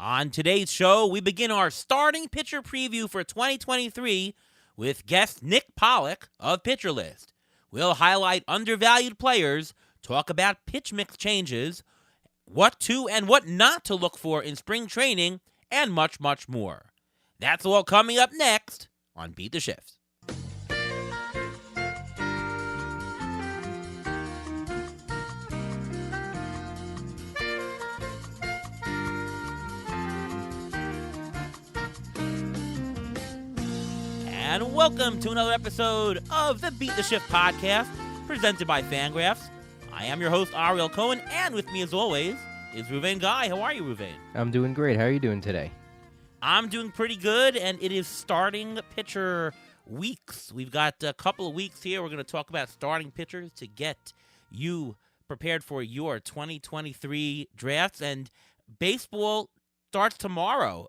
On today's show, we begin our starting pitcher preview for 2023 with guest Nick Pollack of Pitcher List. We'll highlight undervalued players, talk about pitch mix changes, what to and what not to look for in spring training, and much, much more. That's all coming up next on Beat the Shifts. And welcome to another episode of the Beat the Shift podcast, presented by Fangraphs. I am your host, Ariel Cohen, and with me as always is Ruvain Guy. How are you, Ruvain? I'm doing great. How are you doing today? I'm doing pretty good, and it is starting pitcher weeks. We've got a couple of weeks here. We're going to talk about starting pitchers to get you prepared for your 2023 drafts, and baseball starts tomorrow.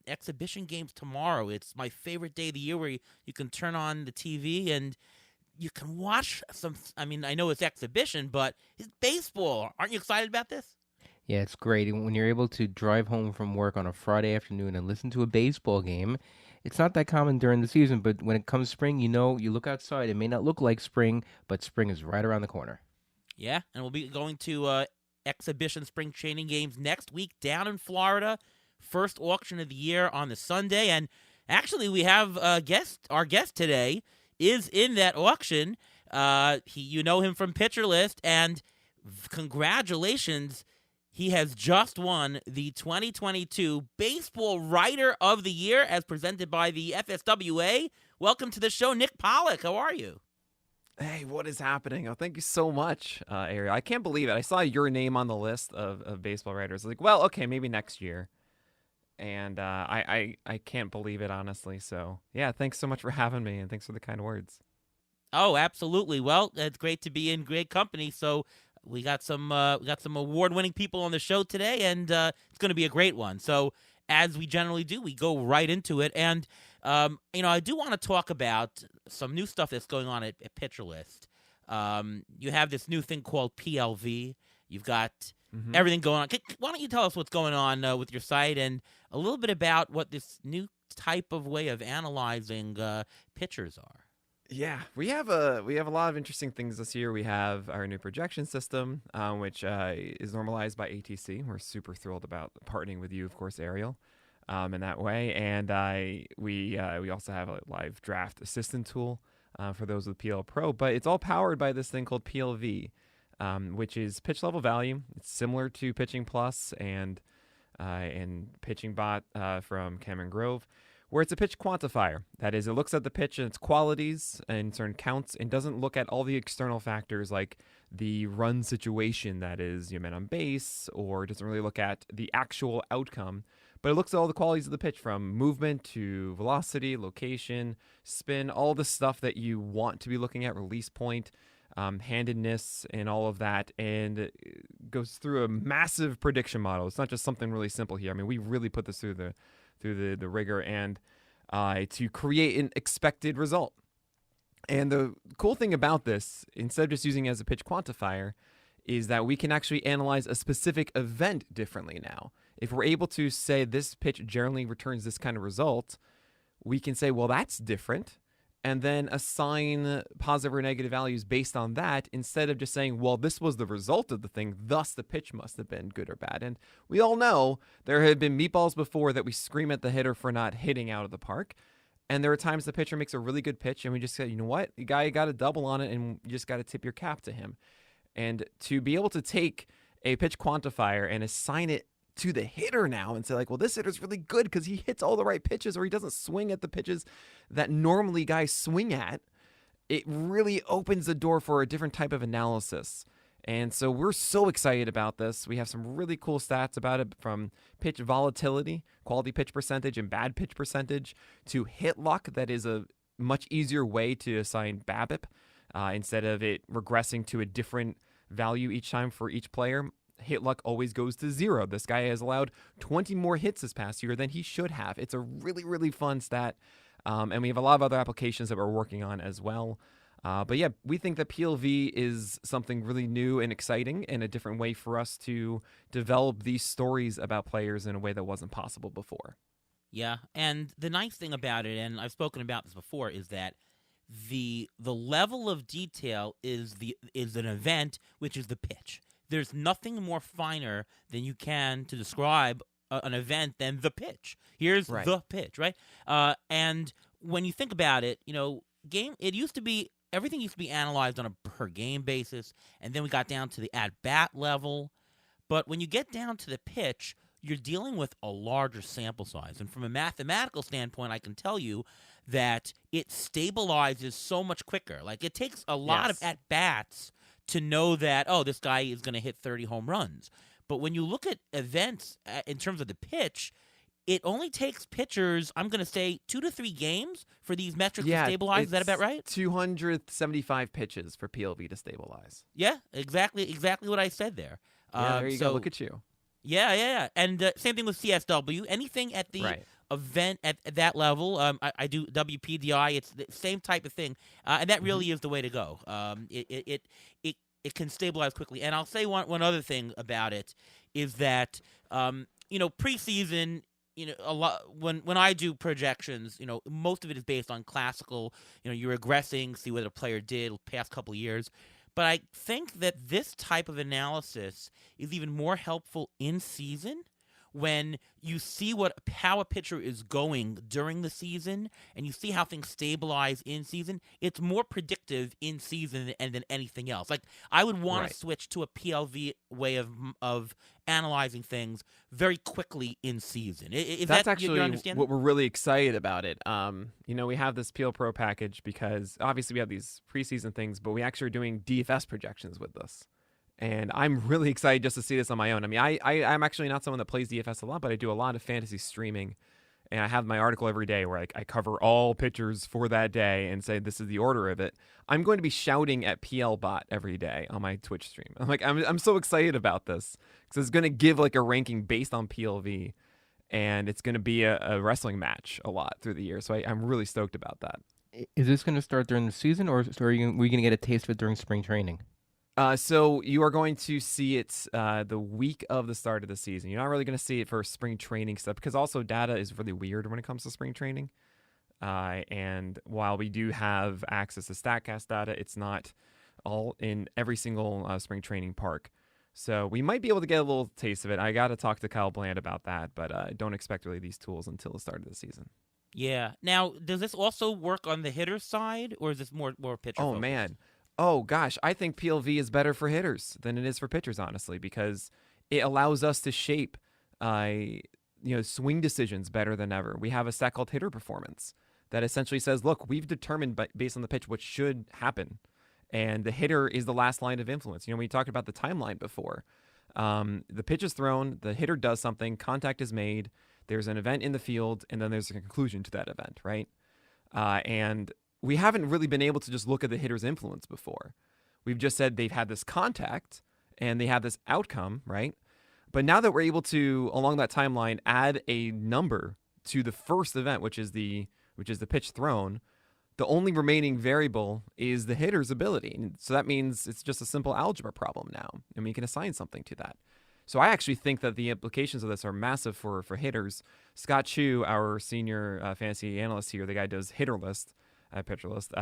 Exhibition games tomorrow. It's my favorite day of the year where you can turn on the TV and you can watch some. I mean, I know it's exhibition, but it's baseball. Aren't you excited about this? Yeah, it's great. When you're able to drive home from work on a Friday afternoon and listen to a baseball game, it's not that common during the season, but when it comes spring, you look outside. It may not look like spring, but spring is right around the corner. Yeah, and we'll be going to exhibition spring training games next week down in Florida. First auction of the year on the Sunday. And actually, we have a guest. Our guest today is in that auction. You know him from Pitcher List, and congratulations. He has just won the 2022 Baseball Writer of the Year as presented by the FSWA. Welcome to the show, Nick Pollack. How are you? Hey, what is happening? Oh, thank you so much, Ariel. I can't believe it. I saw your name on the list of baseball writers. Like, well, okay, maybe next year. And I can't believe it, honestly. So, yeah, thanks so much for having me, and thanks for the kind words. Oh, absolutely. Well, it's great to be in great company. So we got some award-winning people on the show today, and it's going to be a great one. So as we generally do, we go right into it. And, I do want to talk about some new stuff that's going on at Pitcher List. You have this new thing called PLV. You've got everything going on. Why don't you tell us what's going on with your site and a little bit about what this new type of way of analyzing pitchers are? Yeah, we have a lot of interesting things this year. We have our new projection system, which is normalized by ATC. We're super thrilled about partnering with you, of course, Ariel, in that way. And we also have a live draft assistant tool for those with PL Pro, but it's all powered by this thing called PLV, which is pitch level value. It's similar to Pitching Plus and Pitching Bot from Cameron Grove, where it's a pitch quantifier. That is, it looks at the pitch and its qualities and certain counts and doesn't look at all the external factors like the run situation, that is, your men on base, or doesn't really look at the actual outcome, but it looks at all the qualities of the pitch from movement to velocity, location, spin, all the stuff that you want to be looking at, release point, handedness, and all of that, and it goes through a massive prediction model. It's not just something really simple here. I mean, we really put this through the rigor and to create an expected result. And the cool thing about this, instead of just using it as a pitch quantifier, is that we can actually analyze a specific event differently now. If we're able to say this pitch generally returns this kind of result, we can say, well, that's different, and then assign positive or negative values based on that, instead of just saying, well, this was the result of the thing, thus the pitch must have been good or bad. And we all know there have been meatballs before that we scream at the hitter for not hitting out of the park. And there are times the pitcher makes a really good pitch and we just say, you know what, the guy got a double on it and you just got to tip your cap to him. And to be able to take a pitch quantifier and assign it to the hitter now and say, like, well, this hitter's really good because he hits all the right pitches, or he doesn't swing at the pitches that normally guys swing at, it really opens the door for a different type of analysis. And so we're so excited about this. We have some really cool stats about it, from pitch volatility, quality pitch percentage, and bad pitch percentage, to hit luck. That is a much easier way to assign BABIP instead of it regressing to a different value each time for each player. Hit luck always goes to 0. This guy has allowed 20 more hits this past year than he should have. It's a really, really fun stat. And we have a lot of other applications that we're working on as well. But yeah, we think that PLV is something really new and exciting and a different way for us to develop these stories about players in a way that wasn't possible before. Yeah, and the nice thing about it, and I've spoken about this before, is that the level of detail is an event, which is the pitch. There's nothing more finer than you can to describe an event than the pitch. Here's Right. the pitch, right? And when you think about it, it used to be everything used to be analyzed on a per game basis, and then we got down to the at bat level. But when you get down to the pitch, you're dealing with a larger sample size. And from a mathematical standpoint, I can tell you that it stabilizes so much quicker. Like, it takes a lot of Yes. at-bats to know that, oh, this guy is going to hit 30 home runs. But when you look at events in terms of the pitch, it only takes pitchers, I'm going to say, 2 to 3 games for these metrics to stabilize. Is that about right? 275 pitches for PLV to stabilize. Yeah, exactly what I said there. Yeah, there you go. Look at you. Yeah. And same thing with CSW. Anything at the Right. event at that level, I do WPDI. It's the same type of thing, and that really is the way to go. It can stabilize quickly. And I'll say one other thing about it is that preseason. A lot when I do projections, most of it is based on classical. You're regressing, see what a player did past couple of years. But I think that this type of analysis is even more helpful in season when you see how a pitcher is going during the season and you see how things stabilize in season. It's more predictive in season than anything else. Like, I would want Right. to switch to a PLV way of analyzing things very quickly in season. Is That's that actually you understand? what we're really excited about it. We have this PL Pro package because obviously we have these preseason things, but we actually are doing DFS projections with this. And I'm really excited just to see this on my own. I mean, I'm actually not someone that plays DFS a lot, but I do a lot of fantasy streaming. And I have my article every day where I cover all pitchers for that day and say this is the order of it. I'm going to be shouting at PL Bot every day on my Twitch stream. I'm so excited about this because it's going to give like a ranking based on PLV, and it's going to be a wrestling match a lot through the year. So I'm really stoked about that. Is this going to start during the season, or are we going to get a taste of it during spring training? So you are going to see it the week of the start of the season. You're not really going to see it for spring training stuff because also data is really weird when it comes to spring training. And while we do have access to StatCast data, it's not all in every single spring training park. So we might be able to get a little taste of it. I got to talk to Kyle Bland about that, but I don't expect really these tools until the start of the season. Yeah. Now, does this also work on the hitter side, or is this more pitcher? Oh, focused? man. Oh, gosh. I think PLV is better for hitters than it is for pitchers, honestly, because it allows us to shape swing decisions better than ever. We have a stat called hitter performance that essentially says, look, we've determined based on the pitch what should happen. And the hitter is the last line of influence. We talked about the timeline before. The pitch is thrown, the hitter does something, contact is made, there's an event in the field, and then there's a conclusion to that event, right? And we haven't really been able to just look at the hitter's influence before. We've just said they've had this contact and they have this outcome, right? But now that we're able to, along that timeline, add a number to the first event, which is the pitch thrown, the only remaining variable is the hitter's ability. And so that means it's just a simple algebra problem now, and we can assign something to that. So I actually think that the implications of this are massive for hitters. Scott Chu, our senior fantasy analyst here, the guy who does hitter list, pitcher list,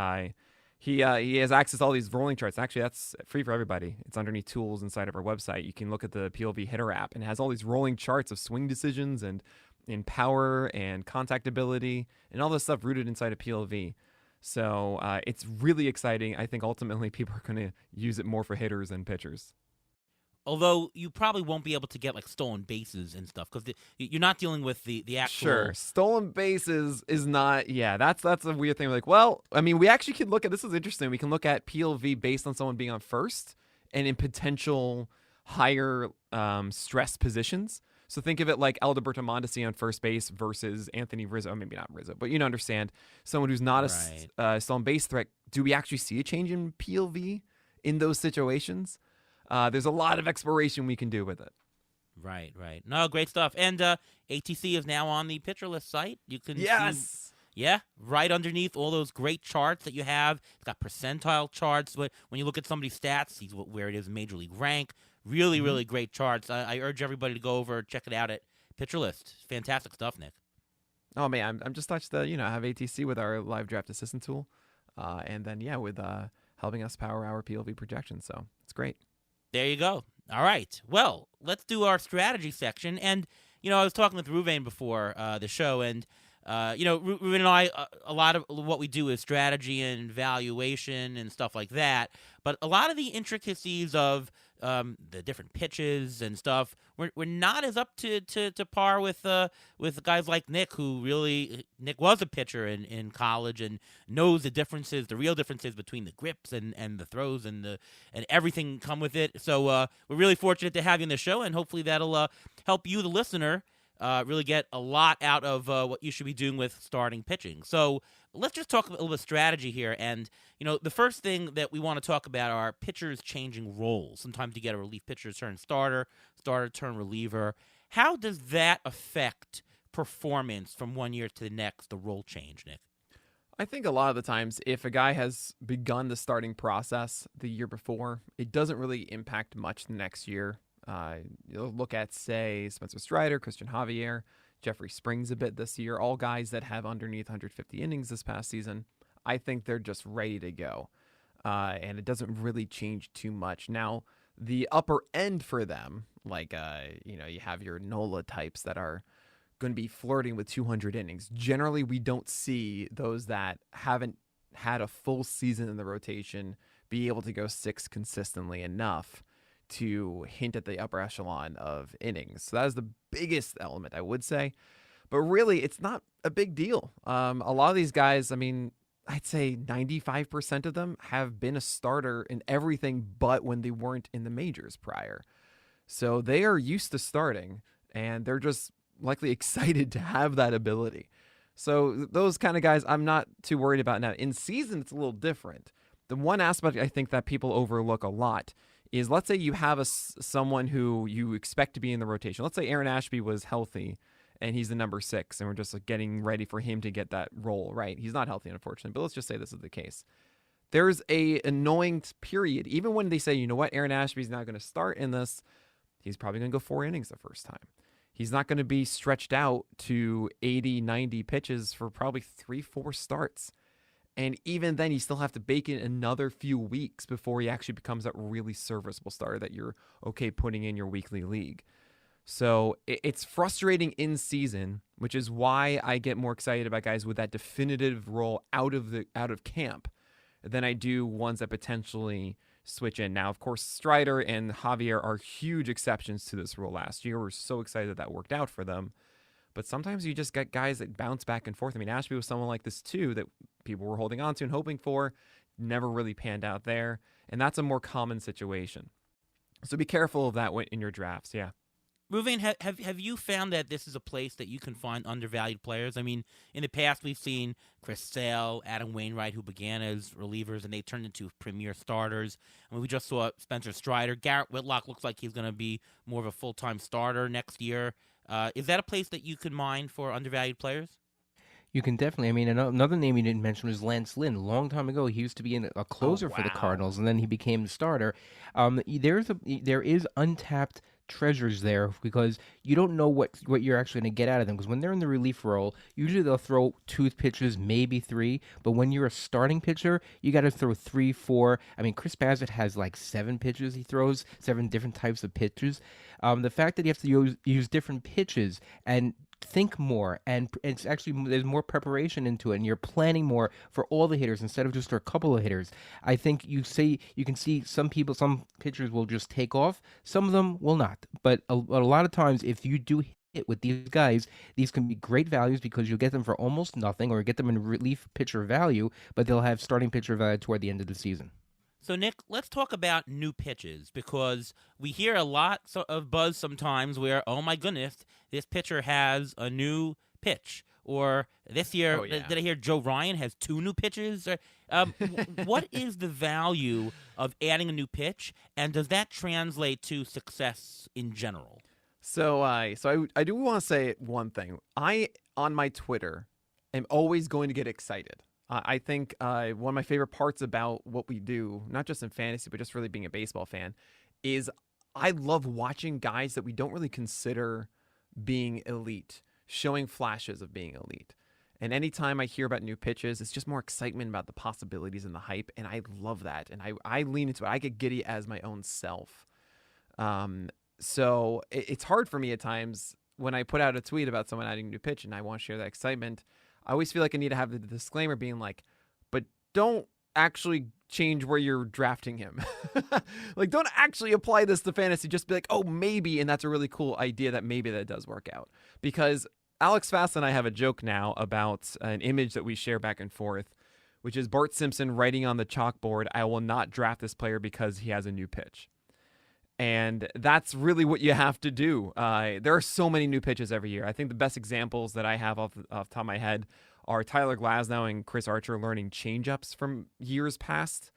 he has access to all these rolling charts. Actually, that's free for everybody. It's underneath tools inside of our website. You can look at the PLV hitter app, and it has all these rolling charts of swing decisions and in power and contact ability and all this stuff rooted inside of PLV. So it's really exciting. I think ultimately people are going to use it more for hitters than pitchers. Although you probably won't be able to get like stolen bases and stuff because you're not dealing with the actual. Sure, stolen bases is not. Yeah, that's a weird thing. Like, well, I mean, we actually could look at this. Is interesting. We can look at PLV based on someone being on first and in potential higher stress positions. So think of it like Alberto Mondesi on first base versus Anthony Rizzo. Maybe not Rizzo, but you understand. Someone who's not a stolen base threat. Do we actually see a change in PLV in those situations? There's a lot of exploration we can do with it. Right. No, great stuff. And ATC is now on the pitcher list site. You can yes. Yeah, right underneath all those great charts that you have. It's got percentile charts. When you look at somebody's stats, see where it is in Major League rank. Really, Hmm. really great charts. I urge everybody to go over, check it out at Pitcher List. Fantastic stuff, Nick. Oh man, I'm just touched to have ATC with our live draft assistant tool, and then with helping us power our PLV projections. So it's great. There you go. All right. Well, let's do our strategy section. And, I was talking with Ruvain before the show, and, Ruvain and I, a lot of what we do is strategy and valuation and stuff like that. But a lot of the intricacies of the different pitches and stuff, we're not as up to par with guys like Nick, who really, Nick was a pitcher in college and knows the real differences between the grips and the throws and everything come with it. So we're really fortunate to have you on the show, and hopefully that'll help you, the listener, really get a lot out of what you should be doing with starting pitching. So let's just talk a little bit of strategy here. And, the first thing that we want to talk about are pitchers changing roles. Sometimes you get a relief pitcher turn starter turn reliever. How does that affect performance from one year to the next, the role change, Nick? I think a lot of the times, if a guy has begun the starting process the year before, it doesn't really impact much the next year. You'll look at, say, Spencer Strider, Christian Javier, Jeffrey Springs a bit this year, all guys that have underneath 150 innings this past season. I think they're just ready to go, and it doesn't really change too much. Now, the upper end for them, like, you have your NOLA types that are going to be flirting with 200 innings. Generally, we don't see those that haven't had a full season in the rotation be able to go 6 consistently enough to hint at the upper echelon of innings. So that is the biggest element, I would say. But really, it's not a big deal. A lot of these guys, I'd say 95% of them have been a starter in everything but when they weren't in the majors prior. So they are used to starting, and they're just likely excited to have that ability. So those kind of guys, I'm not too worried about now. In season, it's a little different. The one aspect I think that people overlook a lot is, let's say you have someone who you expect to be in the rotation. Let's say Aaron Ashby was healthy and he's the number 6, and we're just getting ready for him to get that role, right? He's not healthy, unfortunately, but let's just say this is the case. There's a annoying period, even when they say, you know what, Aaron Ashby's not going to start in this, he's probably going to go 4 innings the first time. He's not going to be stretched out to 80, 90 pitches for probably 3-4 starts. And even then, you still have to bake in another few weeks before he actually becomes that really serviceable starter that you're okay putting in your weekly league. So it's frustrating in season, which is why I get more excited about guys with that definitive role out of camp than I do ones that potentially switch in. Now, of course, Strider and Javier are huge exceptions to this rule last year. We're so excited that worked out for them. But sometimes you just get guys that bounce back and forth. Ashby was someone like this too that people were holding on to and hoping for. Never really panned out there. And that's a more common situation. So be careful of that in your drafts. Yeah. Ruvain, have you found that this is a place that you can find undervalued players? In the past, we've seen Chris Sale, Adam Wainwright, who began as relievers, and they turned into premier starters. We just saw Spencer Strider. Garrett Whitlock looks like he's going to be more of a full-time starter next year. Is that a place that you can mine for undervalued players? You can definitely. Another name you didn't mention was Lance Lynn. A long time ago, he used to be a closer for the Cardinals, and then he became the starter. There is untapped treasures there because you don't know what you're actually going to get out of them. Because when they're in the relief role, usually they'll throw 2 pitches, maybe 3. But when you're a starting pitcher, you got to throw 3, 4. Chris Bassett has like 7 pitches he throws, 7 different types of pitches. The fact that you have to use different pitches and think more, and it's actually, there's more preparation into it, and you're planning more for all the hitters instead of just for a couple of hitters. I think you can see some pitchers will just take off, some of them will not. But a lot of times, if you do hit with these guys, these can be great values because you'll get them for almost nothing, or get them in relief pitcher value, but they'll have starting pitcher value toward the end of the season. So, Nick, let's talk about new pitches, because we hear a lot of buzz sometimes where, oh my goodness, this pitcher has a new pitch. Or this year, did I hear Joe Ryan has 2 new pitches? What is the value of adding a new pitch, and does that translate to success in general? So I do want to say one thing. I, on my Twitter, am always going to get excited. I think one of my favorite parts about what we do, not just in fantasy, but just really being a baseball fan, is I love watching guys that we don't really consider being elite, showing flashes of being elite. And anytime I hear about new pitches, it's just more excitement about the possibilities and the hype. And I love that. And I lean into it. I get giddy as my own self. So it's hard for me at times when I put out a tweet about someone adding a new pitch and I want to share that excitement. I always feel like I need to have the disclaimer being like, but don't actually change where you're drafting him. Like, don't actually apply this to fantasy. Just be like, oh, maybe. And that's a really cool idea that maybe that does work out. Because Alex Fast and I have a joke now about an image that we share back and forth, which is Bart Simpson writing on the chalkboard, I will not draft this player because he has a new pitch. And that's really what you have to do. There are so many new pitches every year. I think the best examples that I have off the top of my head are Tyler Glasnow and Chris Archer learning changeups from years past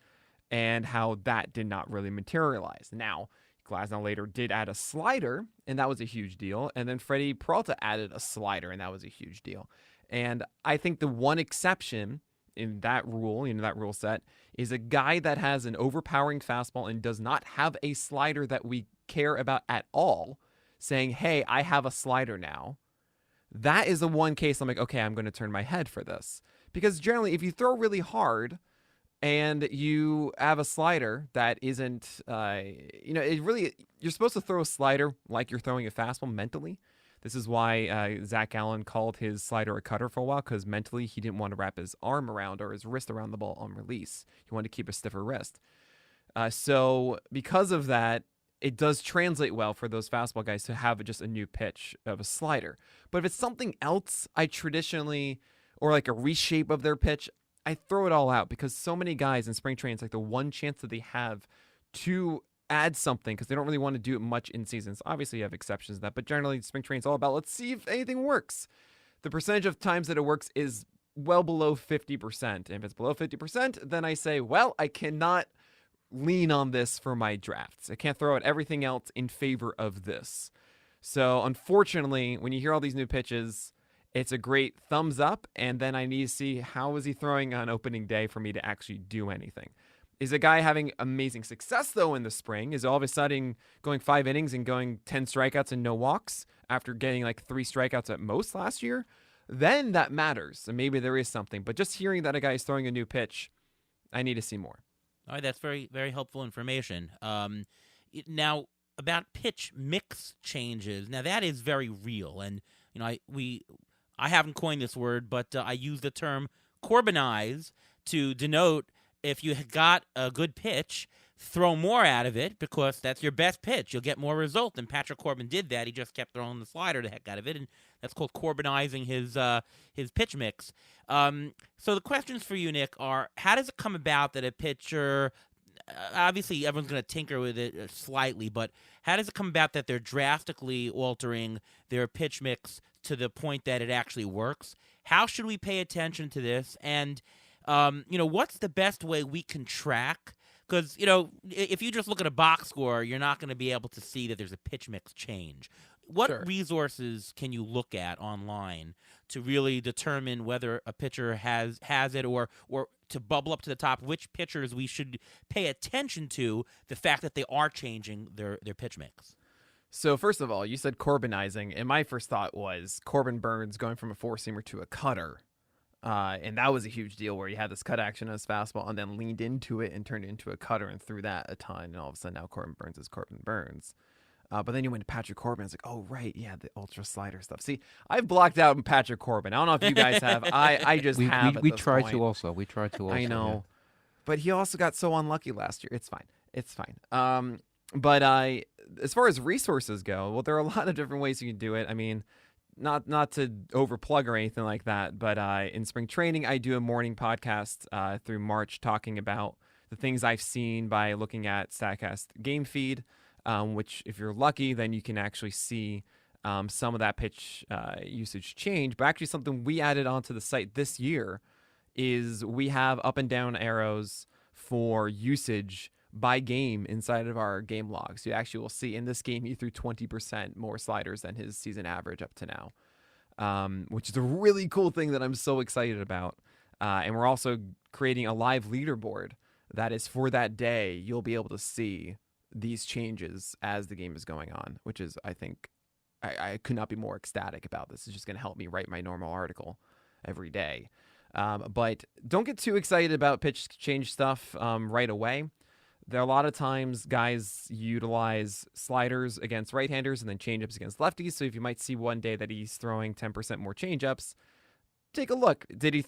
and how that did not really materialize. Now, Glasnow later did add a slider, and that was a huge deal. And then Freddie Peralta added a slider, and that was a huge deal. And I think the one exception in that rule, that rule set, is a guy that has an overpowering fastball and does not have a slider that we care about at all, saying, hey, I have a slider now. That is the one case I'm like, okay, I'm going to turn my head for this. Because generally, if you throw really hard and you have a slider that isn't, it really, you're supposed to throw a slider like you're throwing a fastball mentally. This is why Zach Allen called his slider a cutter for a while, because mentally he didn't want to wrap his arm around or his wrist around the ball on release. He wanted to keep a stiffer wrist. So because of that, it does translate well for those fastball guys to have just a new pitch of a slider. But if it's something else, I traditionally, or like a reshape of their pitch, I throw it all out, because so many guys in spring training, it's like the one chance that they have to add something, because they don't really want to do it much in seasons. Obviously, you have exceptions to that, but generally, spring training is all about, let's see if anything works. The percentage of times that it works is well below 50%. And if it's below 50%, then I say, well, I cannot lean on this for my drafts. I can't throw out everything else in favor of this. So, unfortunately, when you hear all these new pitches, it's a great thumbs up, and then I need to see how is he throwing on opening day for me to actually do anything. Is a guy having amazing success, though, in the spring? Is all of a sudden going 5 innings and going 10 strikeouts and no walks after getting like 3 strikeouts at most last year? Then that matters, and maybe there is something. But just hearing that a guy is throwing a new pitch, I need to see more. All right, that's very, very helpful information. Now, about pitch mix changes, now that is very real. And, I haven't coined this word, but I use the term Corbinize to denote if you got a good pitch, throw more out of it, because that's your best pitch. You'll get more result. And Patrick Corbin did that. He just kept throwing the slider the heck out of it, and that's called Corbinizing his pitch mix. So the questions for you, Nick, are how does it come about that a pitcher, obviously everyone's going to tinker with it slightly, but how does it come about that they're drastically altering their pitch mix to the point that it actually works? How should we pay attention to this? And what's the best way we can track? Because, if you just look at a box score, you're not going to be able to see that there's a pitch mix change. What resources can you look at online to really determine whether a pitcher has it, or to bubble up to the top, which pitchers we should pay attention to the fact that they are changing their pitch mix? So first of all, you said Corbinizing, and my first thought was Corbin Burns going from a 4-seamer to a cutter. And that was a huge deal where he had this cut action on his fastball and then leaned into it and turned it into a cutter and threw that a ton. And all of a sudden now Corbin Burns is Corbin Burns. But then you went to Patrick Corbin. It's like, oh, right. Yeah, the ultra slider stuff. See, I've blocked out Patrick Corbin. I don't know if you guys have. I just have. We tried to also. We tried to also. I know. Yeah. But he also got so unlucky last year. It's fine. It's fine. But as far as resources go, well, there are a lot of different ways you can do it. I mean, not to overplug or anything like that, but in spring training, I do a morning podcast through March talking about the things I've seen by looking at StatCast game feed, which if you're lucky, then you can actually see some of that pitch usage change. But actually something we added onto the site this year is we have up and down arrows for usage by game inside of our game logs. You actually will see in this game he threw 20% more sliders than his season average up to now. which is a really cool thing that I'm so excited about. And we're also creating a live leaderboard that is for that day. You'll be able to see these changes as the game is going on, which is, I think, I could not be more ecstatic about this. It's just going to help me write my normal article every day. But don't get too excited about pitch change stuff right away. There are a lot of times guys utilize sliders against right-handers and then changeups against lefties. So if you might see one day that he's throwing 10% more changeups, take a look. Did he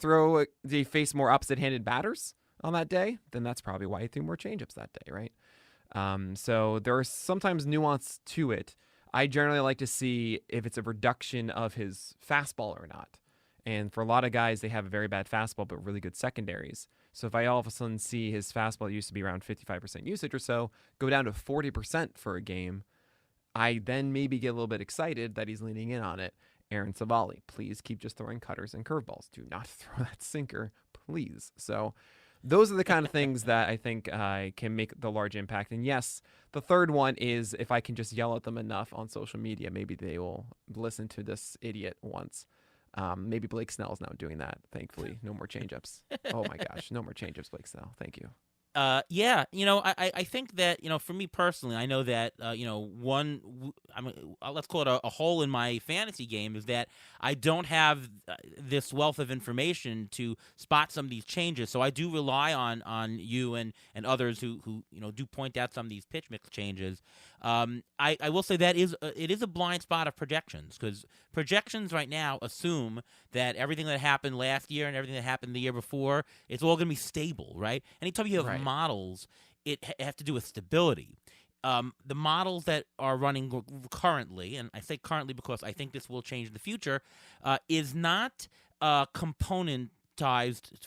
face more opposite-handed batters on that day? Then that's probably why he threw more changeups that day, right? So there is sometimes nuance to it. I generally like to see if it's a reduction of his fastball or not. And for a lot of guys, they have a very bad fastball but really good secondaries. So if I all of a sudden see his fastball used to be around 55% usage or so, go down to 40% for a game, I then maybe get a little bit excited that he's leaning in on it. Aaron Savali, please keep just throwing cutters and curveballs. Do not throw that sinker, please. So those are the kind of things that I think can make the large impact. And yes, the third one is if I can just yell at them enough on social media, maybe they will listen to this idiot once. Maybe Blake Snell's now doing that, thankfully. No more changeups. Oh my gosh, no more changeups, Blake Snell. Thank you. Yeah, I think that, for me personally, I know that, let's call it a hole in my fantasy game is that I don't have this wealth of information to spot some of these changes. So I do rely on you and others who do point out some of these pitch mix changes. I will say that it is a blind spot of projections, because projections right now assume that everything that happened last year and everything that happened the year before, it's all going to be stable, right? Anytime you have Right. models, it have to do with stability. The models that are running currently, and I say currently because I think this will change in the future, is not componentized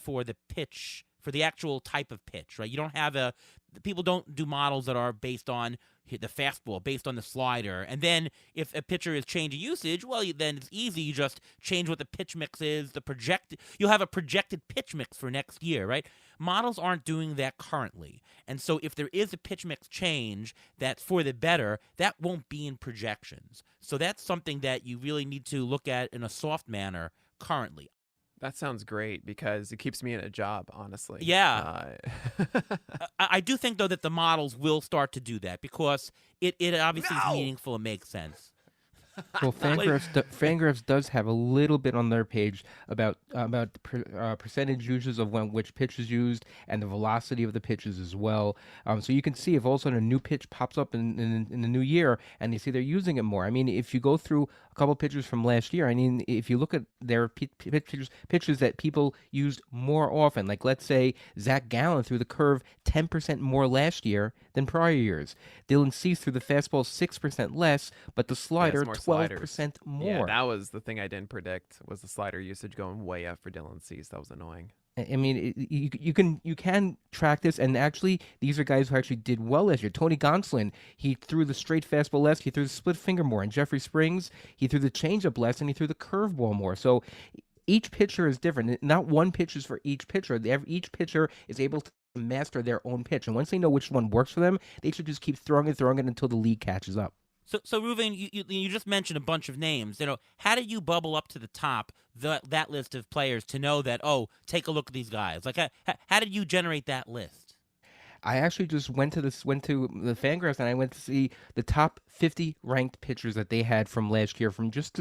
for the pitch, for the actual type of pitch, right? You don't have people don't do models that are based on the fastball, based on the slider. And then if a pitcher is changing usage, well, then it's easy. You just change what the pitch mix is, you'll have a projected pitch mix for next year, right? Models aren't doing that currently. And so if there is a pitch mix change that's for the better, that won't be in projections. So that's something that you really need to look at in a soft manner currently. That sounds great because it keeps me in a job, honestly. Yeah. I do think, though, that the models will start to do that because it obviously is meaningful and makes sense. Well, Fangraphs does have a little bit on their page about percentage uses of which pitch is used and the velocity of the pitches as well. So you can see if all of a sudden a new pitch pops up in the new year and you see they're using it more. I mean, if you go through a couple pitches from last year, I mean, if you look at their pitches that people used more often, like let's say Zach Gallen threw the curve 10% more last year than prior years. Dylan Cease threw the fastball 6% less, but the slider more 12% more. Yeah, that was the thing I didn't predict, was the slider usage going way up for Dylan Cease. That was annoying. I mean, you can track this, and actually, these are guys who actually did well last year. Tony Gonsolin, he threw the straight fastball less, he threw the split finger more, and Jeffrey Springs, he threw the changeup less, and he threw the curveball more. So each pitcher is different. Not one pitch is for each pitcher. Each pitcher is able to master their own pitch, and once they know which one works for them, they should just keep throwing it until the league catches up. So Ruben, you just mentioned a bunch of names. How did you bubble up to the top that list of players to know that, take a look at these guys? Like, how did you generate that list? I actually just went to the Fangraphs and I went to see the top 50 ranked pitchers that they had from last year, from just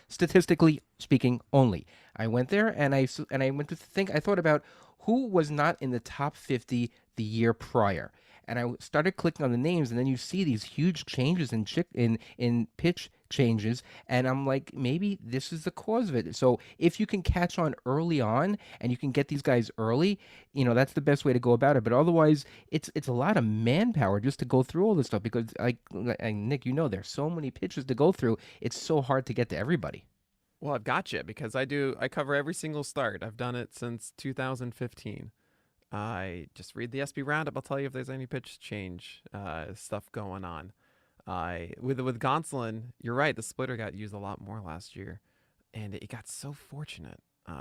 statistically speaking only. I went there and I went to think. I thought about who was not in the top 50 the year prior. And I started clicking on the names, and then you see these huge changes in pitch changes, and I'm like, maybe this is the cause of it. So if you can catch on early on, and you can get these guys early, that's the best way to go about it. But otherwise, it's a lot of manpower just to go through all this stuff, because Nick, there's so many pitches to go through. It's so hard to get to everybody. Well, I've got you, because I cover every single start. I've done it since 2015. I just read the SB Roundup. I'll tell you if there's any pitch change stuff going on. With Gonsolin, you're right. The splitter got used a lot more last year, and it got so fortunate.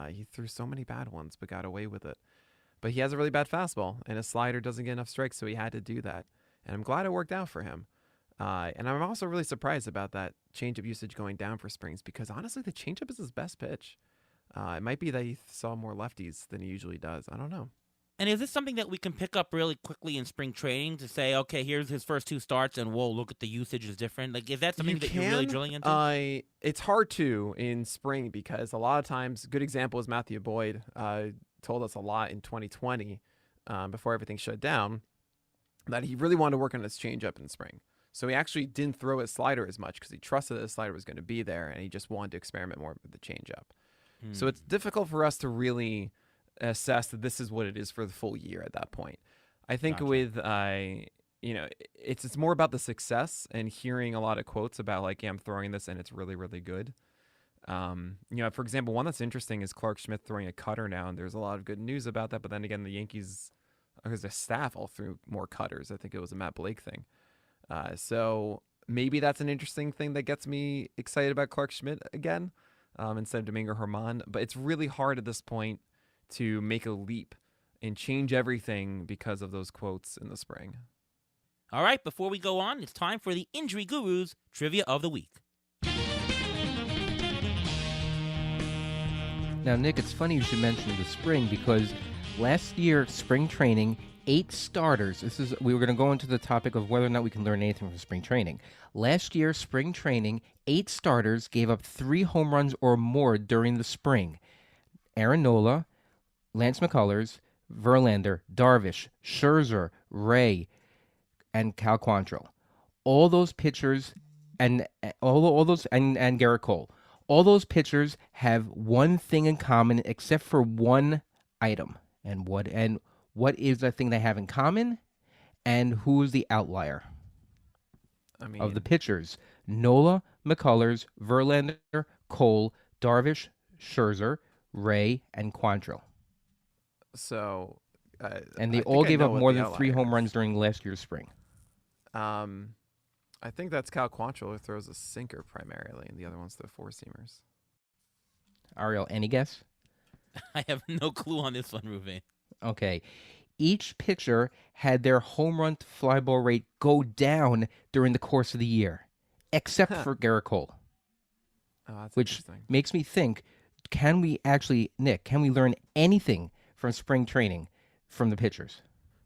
He threw so many bad ones, but got away with it. But he has a really bad fastball, and his slider doesn't get enough strikes, so he had to do that. And I'm glad it worked out for him. And I'm also really surprised about that changeup usage going down for Springs because honestly, the changeup is his best pitch. It might be that he saw more lefties than he usually does. I don't know. And is this something that we can pick up really quickly in spring training to say, okay, here's his first 2 starts, and whoa, look at the usage is different? Like, is that something that you're really drilling into? It's hard to in spring because a lot of times, good example is Matthew Boyd told us a lot in 2020 before everything shut down that he really wanted to work on his changeup in spring. So he actually didn't throw his slider as much because he trusted that his slider was going to be there, and he just wanted to experiment more with the changeup. So it's difficult for us to really assess that this is what it is for the full year at that point. I think Gotcha. with it's more about the success and hearing a lot of quotes about like, yeah, I'm throwing this and it's really, really good. For example, one that's interesting is Clark Schmidt throwing a cutter now, and there's a lot of good news about that. But then again, the Yankees, because the staff all threw more cutters. I think it was a Matt Blake thing. So maybe that's an interesting thing that gets me excited about Clark Schmidt again instead of Domingo Herman. But it's really hard at this point to make a leap and change everything because of those quotes in the spring. All right, before we go on, it's time for the Injury Gurus Trivia of the Week. Now, Nick, it's funny you should mention the spring because last year, spring training, 8 starters. We were going to go into the topic of whether or not we can learn anything from spring training. Last year, spring training, 8 starters gave up 3 home runs or more during the spring. Aaron Nola, Lance McCullers, Verlander, Darvish, Scherzer, Ray, and Cal Quantrill. All those pitchers and and Garrett Cole. All those pitchers have one thing in common except for one item. And what is the thing they have in common? And who's the outlier I of the mean, pitchers? Nola, McCullers, Verlander, Cole, Darvish, Scherzer, Ray, and Quantrill. so And I they think all I gave know up what more the than 3 outlier home is. runs during last year's spring. Um, I think that's Cal Quantrill who throws a sinker primarily, and the other one's the four seamers. Ariel, any guess? I have no clue on this one, Ruvain. Okay. Each pitcher had their home run to fly ball rate go down during the course of the year, except Huh. for Garrett Cole, Oh, that's which interesting. makes me think, Nick, can we learn anything from spring training from the pitchers?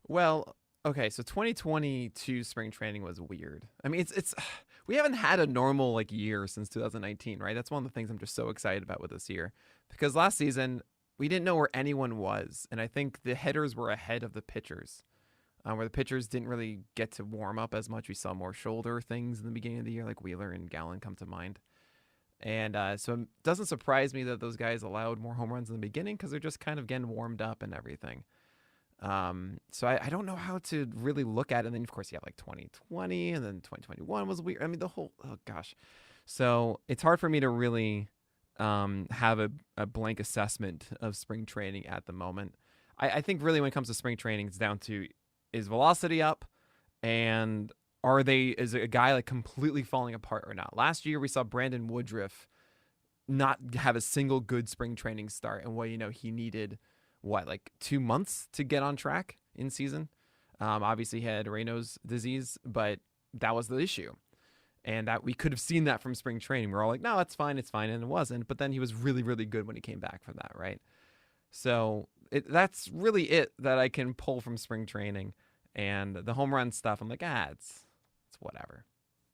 Well, okay, so 2022 spring training was weird. I mean, it's we haven't had a normal like year since 2019, right? That's one of the things I'm just so excited about with this year because last season we didn't know where anyone was, and I think the hitters were ahead of the pitchers. Where the pitchers didn't really get to warm up as much. We saw more shoulder things in the beginning of the year, like Wheeler and Gallen come to mind. And so it doesn't surprise me that those guys allowed more home runs in the beginning because they're just kind of getting warmed up and everything. So I don't know how to really look at it. And then, of course, you have like 2020 and then 2021 was weird. I mean, oh gosh. So it's hard for me to really have a blank assessment of spring training at the moment. I think really when it comes to spring training, it's down to is velocity up and is a guy like completely falling apart or not? Last year we saw Brandon Woodruff not have a single good spring training start, and he needed like 2 months to get on track in season. Obviously he had Raynaud's disease, but that was the issue, and that we could have seen that from spring training. We're all like, no, it's fine, and it wasn't. But then he was really, really good when he came back from that, right? So that's really it that I can pull from spring training, and the home run stuff. I'm like, it's whatever.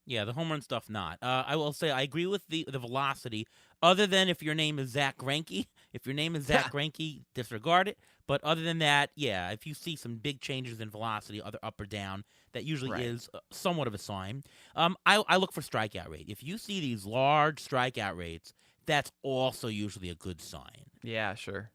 Yeah, the home run stuff not. I will say I agree with the velocity, other than if your name is Zach Greinke. If your name is Zach Greinke, disregard it. But other than that, yeah, if you see some big changes in velocity, either up or down, that usually Right. is somewhat of a sign. I look for strikeout rate. If you see these large strikeout rates, that's also usually a good sign. Yeah, sure.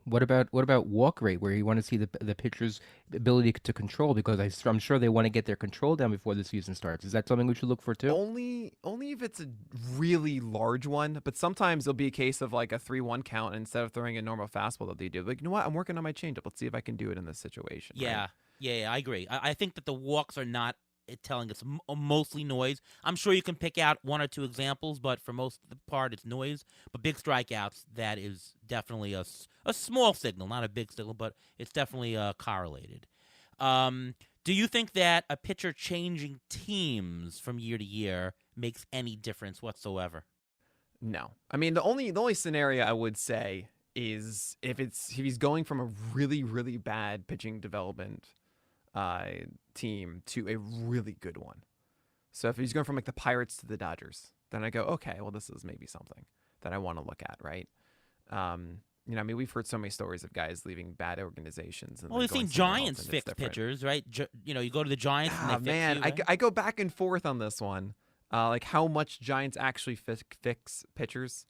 What about walk rate, where you want to see the pitcher's ability to control? Because I'm sure they want to get their control down before the season starts. Is that something we should look for too? Only if it's a really large one. But sometimes it'll be a case of like a 3-1 count, and instead of throwing a normal fastball that they do, like, you know what? I'm working on my changeup. Let's see if I can do it in this situation. Yeah, Right? yeah, I agree. I think that the walks are not telling us mostly noise. I'm sure you can pick out 1 or 2 examples, but for most of the part, it's noise. But big strikeouts, that is definitely a small signal, not a big signal, but it's definitely correlated. Do you think that a pitcher changing teams from year to year makes any difference whatsoever? No. I mean, the only scenario I would say is if he's going from a really bad pitching development uh, team to a really good one. So if he's going from like the Pirates to the Dodgers, then I go, okay, well this is maybe something that I want to look at, right? I mean, we've heard so many stories of guys leaving bad organizations and Well, then we've going seen somewhere else, Giants and it's fix different. pitchers, right? You go to the Giants and they Ah, fix man, you, I, right? I go back and forth on this one. Like how much Giants actually fix pitchers.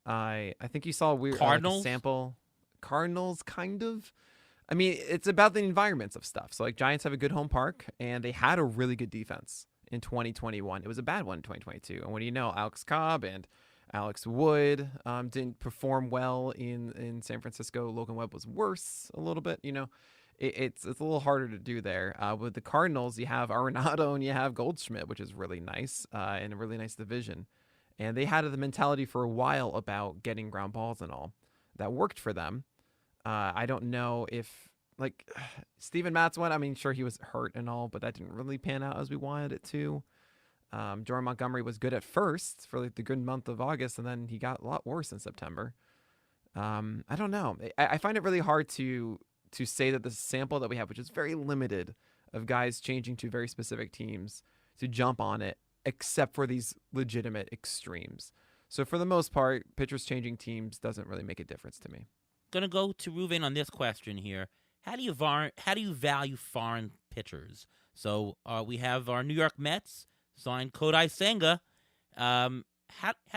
I think you saw a weird like a Cardinals? sample. Cardinals, kind of. I mean, it's about the environments of stuff. So like Giants have a good home park, and they had a really good defense in 2021. It was a bad one in 2022. And what do you know? Alex Cobb and Alex Wood didn't perform well in San Francisco. Logan Webb was worse a little bit. It's a little harder to do there. With the Cardinals, you have Arenado and you have Goldschmidt, which is really nice in a really nice division. And they had the mentality for a while about getting ground balls and all. That worked for them. I don't know if like Steven Matz went. I mean, sure he was hurt and all, but that didn't really pan out as we wanted it to. Jordan Montgomery was good at first for like the good month of August, and then he got a lot worse in September. I don't know. I find it really hard to say that the sample that we have, which is very limited, of guys changing to very specific teams, to jump on it, except for these legitimate extremes. So for the most part, pitchers changing teams doesn't really make a difference to me. Gonna go to Ruven on this question here. How do you value foreign pitchers? So we have our New York Mets signed Kodai Senga. How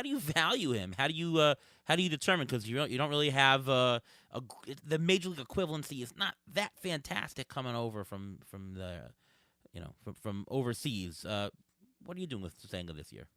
do you value him? How do you determine? Because you don't really have the major league equivalency is not that fantastic coming over from the from overseas. What are you doing with Senga this year?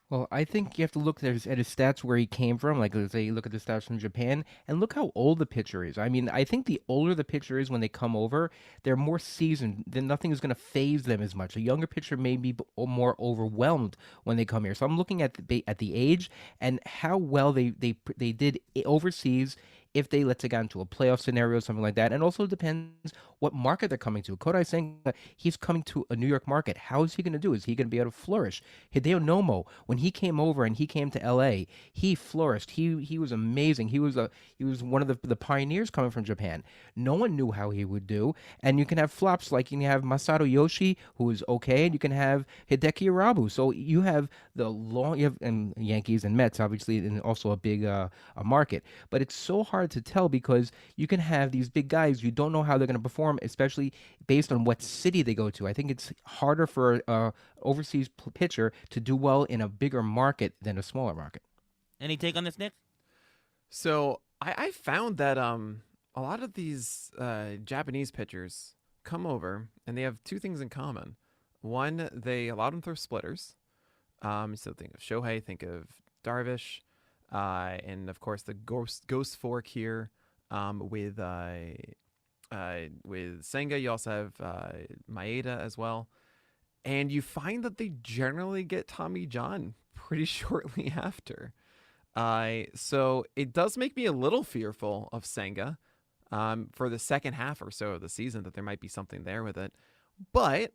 Well, I think you have to look at his stats where he came from. Like, let's say you look at the stats from Japan and look how old the pitcher is. I mean, I think the older the pitcher is when they come over, they're more seasoned. Then nothing is going to phase them as much. A younger pitcher may be more overwhelmed when they come here. So I'm looking at the age and how well they did overseas. If they, let's say, got into a playoff scenario, something like that. And also depends what market they're coming to. Kodai Senga, he's coming to a New York market. How is he going to do? Is he going to be able to flourish? Hideo Nomo, when he came over and he came to LA, he flourished. He was amazing. He was one of the pioneers coming from Japan. No one knew how he would do. And you can have flops like you have Masato Yoshi, who is okay, and you can have Hideki Irabu. So you have and Yankees and Mets, obviously, and also a big a market. But it's so hard to tell because you can have these big guys, you don't know how they're going to perform, especially based on what city they go to. I think it's harder for a overseas pitcher to do well in a bigger market than a smaller market. Any take on this, Nick? So I found that a lot of these Japanese pitchers come over and they have two things in common. One, a lot of them throw splitters. So think of Shohei, think of Darvish. And of course the ghost fork here with Senga. You also have Maeda as well, and you find that they generally get Tommy John pretty shortly after. So it does make me a little fearful of Senga for the second half or so of the season, that there might be something there with it, but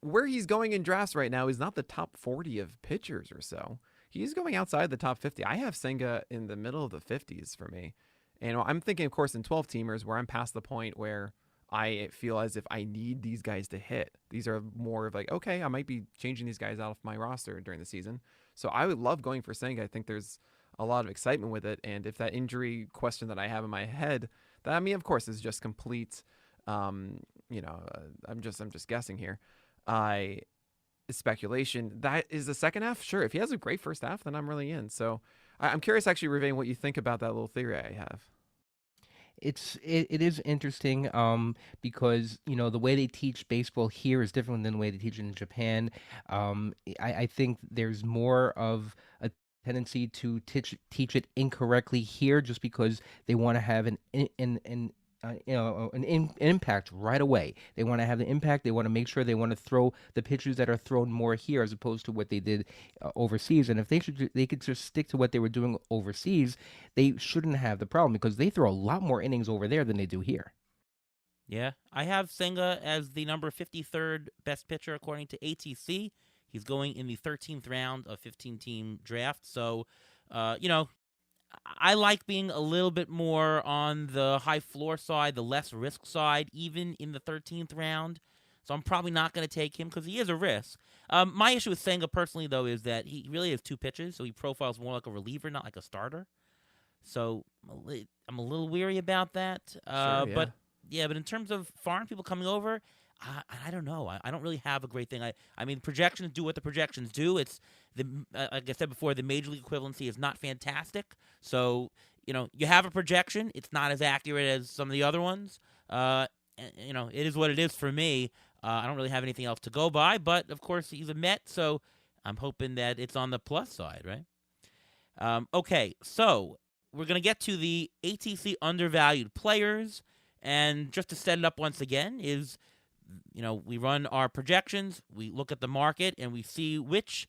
where he's going in drafts right now is not the top 40 of pitchers or so. He's going outside the top 50. I have Senga in the middle of the 50s for me. And I'm thinking, of course, in 12 teamers where I'm past the point where I feel as if I need these guys to hit. These are more of like, okay, I might be changing these guys out of my roster during the season. So I would love going for Senga. I think there's a lot of excitement with it. And if that injury question that I have in my head, that, I mean, of course, is just complete, I'm just guessing here. Speculation. That is the second half. Sure, if he has a great first half, then I'm really in. So I'm curious, actually, Rivain, what you think about that little theory I have. It is interesting because the way they teach baseball here is different than the way they teach it in Japan. I think there's more of a tendency to teach it incorrectly here just because they want to have an impact right away. They want to have the impact. They want to make sure they want to throw the pitches that are thrown more here as opposed to what they did overseas. And if they could just stick to what they were doing overseas, they shouldn't have the problem because they throw a lot more innings over there than they do here. Yeah, I have Senga as the number 53rd best pitcher according to ATC. He's going in the 13th round of 15-team draft. So, you know, I like being a little bit more on the high floor side, the less risk side, even in the 13th round. So I'm probably not going to take him because he is a risk. My issue with Senga personally, though, is that he really has two pitches, so he profiles more like a reliever, not like a starter. So I'm a little weary about that. Sure, yeah. But yeah, but in terms of foreign people coming over, I don't know. I don't really have a great thing. I mean, projections do what the projections do. It's like I said before, the major league equivalency is not fantastic. So you have a projection. It's not as accurate as some of the other ones. It is what it is for me. I don't really have anything else to go by. But of course, he's a Met, so I'm hoping that it's on the plus side, right? Okay, so we're going to get to the ATC undervalued players. And just to set it up once again, we run our projections, we look at the market, and we see which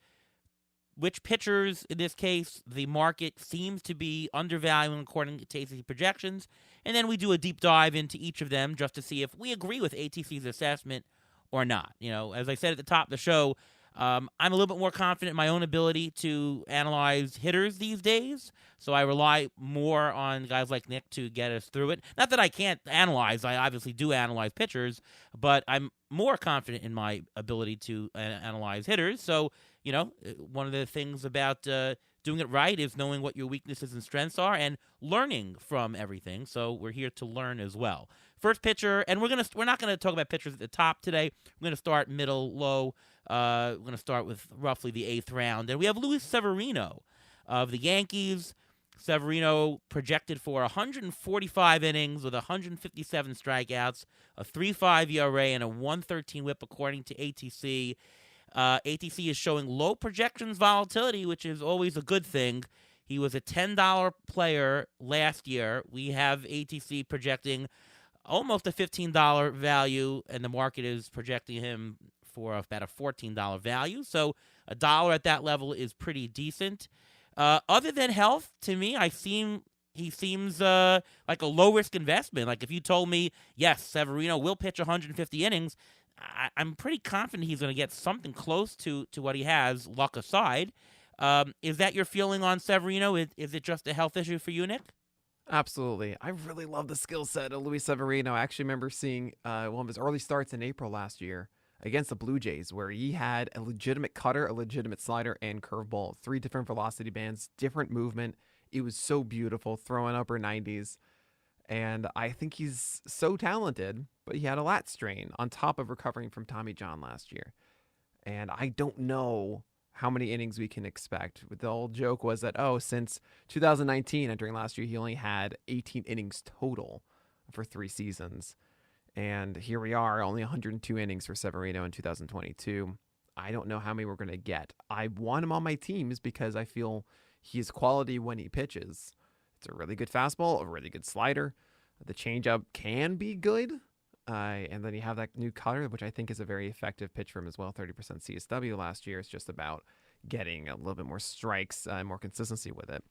pitchers, in this case, the market seems to be undervaluing according to ATC projections. And then we do a deep dive into each of them just to see if we agree with ATC's assessment or not. As I said at the top of the show, I'm a little bit more confident in my own ability to analyze hitters these days, so I rely more on guys like Nick to get us through it. Not that I can't analyze, I obviously do analyze pitchers, but I'm more confident in my ability to analyze hitters. So, one of the things about doing it right is knowing what your weaknesses and strengths are and learning from everything. So we're here to learn as well. First pitcher, and we're not gonna talk about pitchers at the top today. We're gonna start middle, low. We're going to start with roughly the 8th round. And we have Luis Severino of the Yankees. Severino projected for 145 innings with 157 strikeouts, a 3.5 ERA, and a 113 whip according to ATC. ATC is showing low projections volatility, which is always a good thing. He was a $10 player last year. We have ATC projecting almost a $15 value, and the market is projecting him for about a $14 value. So a dollar at that level is pretty decent. Other than health, to me, he seems like a low-risk investment. Like if you told me, yes, Severino will pitch 150 innings, I'm pretty confident he's going to get something close to what he has, luck aside. Is that your feeling on Severino? Is it just a health issue for you, Nick? Absolutely. I really love the skill set of Luis Severino. I actually remember seeing one of his early starts in April last year against the Blue Jays, where he had a legitimate cutter, a legitimate slider, and curveball. 3 different velocity bands, different movement. It was so beautiful, throwing upper 90s. And I think he's so talented, but he had a lat strain on top of recovering from Tommy John last year. And I don't know how many innings we can expect. The old joke was that, since 2019 and during last year, he only had 18 innings total for 3 seasons. And here we are, only 102 innings for Severino in 2022. I don't know how many we're going to get. I want him on my teams because I feel he's quality when he pitches. It's a really good fastball, a really good slider. The changeup can be good. And then you have that new cutter, which I think is a very effective pitch for him as well. 30% CSW last year. It's just about getting a little bit more strikes and more consistency with it.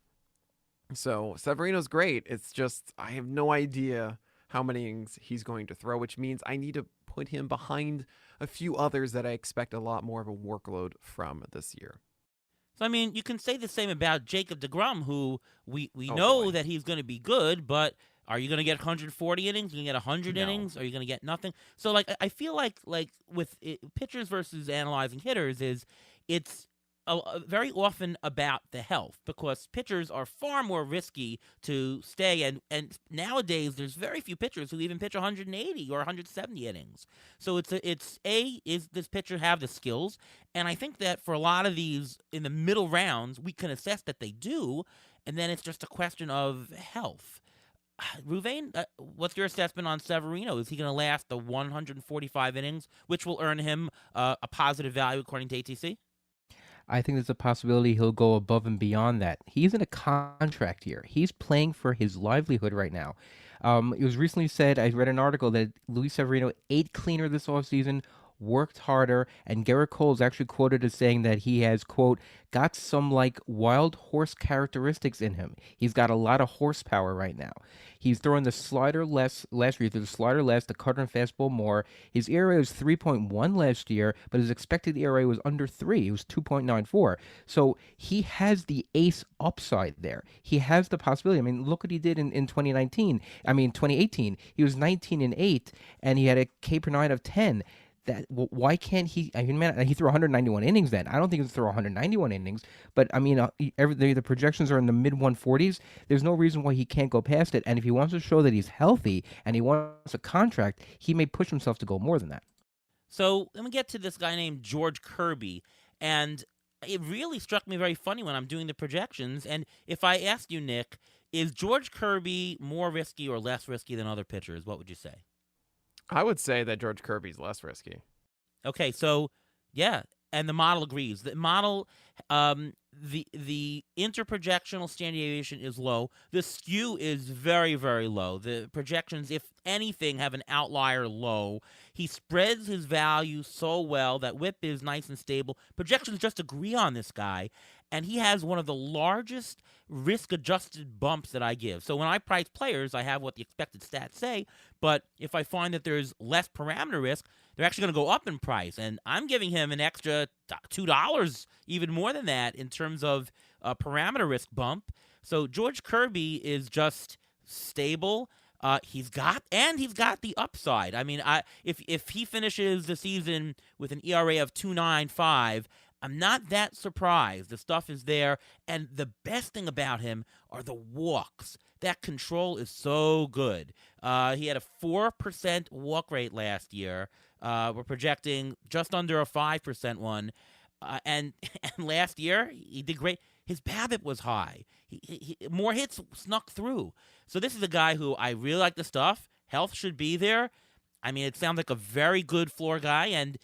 So Severino's great. It's just I have no idea how many innings he's going to throw, which means I need to put him behind a few others that I expect a lot more of a workload from this year. So, I mean, you can say the same about Jacob deGrom, who we know boy. that he's going to be good, but are you going to get 140 innings? Are you going to get 100 innings? Are you going to get nothing? So, I feel like with pitchers versus analyzing hitters it's very often about the health, because pitchers are far more risky to stay, and nowadays there's very few pitchers who even pitch 180 or 170 innings. So is this pitcher have the skills? And I think that for a lot of these in the middle rounds, we can assess that they do, and then it's just a question of health. Ruvain, what's your assessment on Severino? Is he going to last the 145 innings, which will earn him a positive value according to ATC? I think there's a possibility he'll go above and beyond that. He's in a contract year. He's playing for his livelihood right now. It was recently said, I read an article that Luis Severino ate cleaner this offseason, worked harder, and Garrett Cole is actually quoted as saying that he has, quote, got some like wild horse characteristics in him. He's got a lot of horsepower right now. He's throwing the slider less last year, threw the slider less, the cutter and fastball more. His ERA was 3.1 last year, but his expected ERA was under 3. It was 2.94. So he has the ace upside there. He has the possibility. I mean, look what he did in 2019. I mean, 2018. He was 19-8, and he had a K per 9 of 10. Why can't he? I mean, man, he threw 191 innings. Then I don't think he'll throw 191 innings, but I mean, the projections are in the mid 140s. There's no reason why he can't go past it. And if he wants to show that he's healthy and he wants a contract, he may push himself to go more than that. So let me get to this guy named George Kirby, and it really struck me very funny when I'm doing the projections. And if I asked you, Nick, is George Kirby more risky or less risky than other pitchers? What would you say? I would say that George Kirby's less risky. Okay, so yeah, and the model agrees. The model, the interprojectional standard deviation is low. The skew is very, very low. The projections, if anything, have an outlier low. He spreads his value so well that WHIP is nice and stable. Projections just agree on this guy, and he has one of the largest risk-adjusted bumps that I give. So when I price players, I have what the expected stats say, but if I find that there's less parameter risk, they're actually going to go up in price, and I'm giving him an extra $2, even more than that, in terms of a parameter risk bump. So George Kirby is just stable. He's got the upside. I mean, if he finishes the season with an ERA of 2.95, I'm not that surprised. The stuff is there, and the best thing about him are the walks. That control is so good. He had a 4% walk rate last year. We're projecting just under a 5% one. And last year, he did great. His BABIP was high. He more hits snuck through. So this is a guy who I really like the stuff. Health should be there. I mean, it sounds like a very good floor guy, and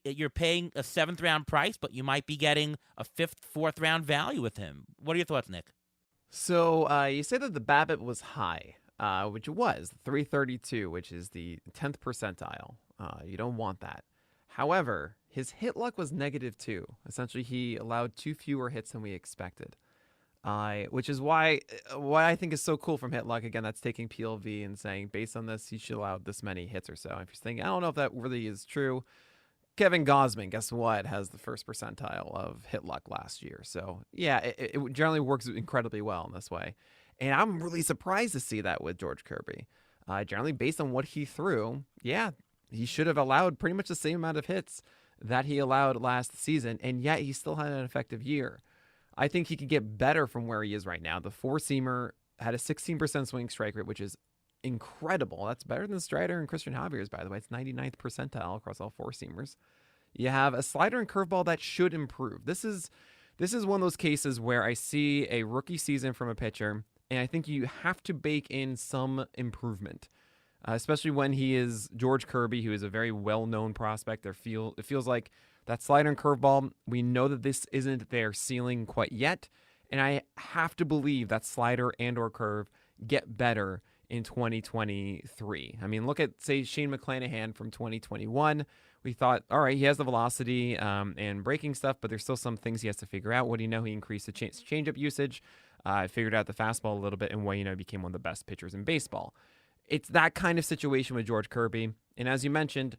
you're paying a 7th-round price, but you might be getting a 5th, 4th-round value with him. What are your thoughts, Nick? So you say that the BABIP was high, which it was, 332, which is the 10th percentile. You don't want that. However, his hit luck was -2. Essentially, he allowed 2 fewer hits than we expected. Which is why what I think is so cool from hit luck, again, that's taking PLV and saying, based on this, he should allow this many hits or so. If you're thinking, I don't know if that really is true, Kevin Gausman, guess what, has the 1st percentile of hit luck last year. So, yeah, it generally works incredibly well in this way. And I'm really surprised to see that with George Kirby. Generally, based on what he threw, yeah, he should have allowed pretty much the same amount of hits that he allowed last season, and yet he still had an effective year. I think he could get better from where he is right now. The 4-seamer had a 16% swing strike rate, which is incredible. That's better than Strider and Christian Javier's, by the way. It's 99th percentile across all 4-seamers. You have a slider and curveball that should improve. This is one of those cases where I see a rookie season from a pitcher, and I think you have to bake in some improvement, especially when he is George Kirby, who is a very well-known prospect. It feels like that slider and curveball, we know that this isn't their ceiling quite yet, and I have to believe that slider and or curve get better in 2023. I mean, look at, say, Shane McClanahan from 2021. We thought, all right, he has the velocity and breaking stuff, but there's still some things he has to figure out. What do you know? He increased the changeup usage, figured out the fastball a little bit, and what, he became one of the best pitchers in baseball. It's that kind of situation with George Kirby, and as you mentioned,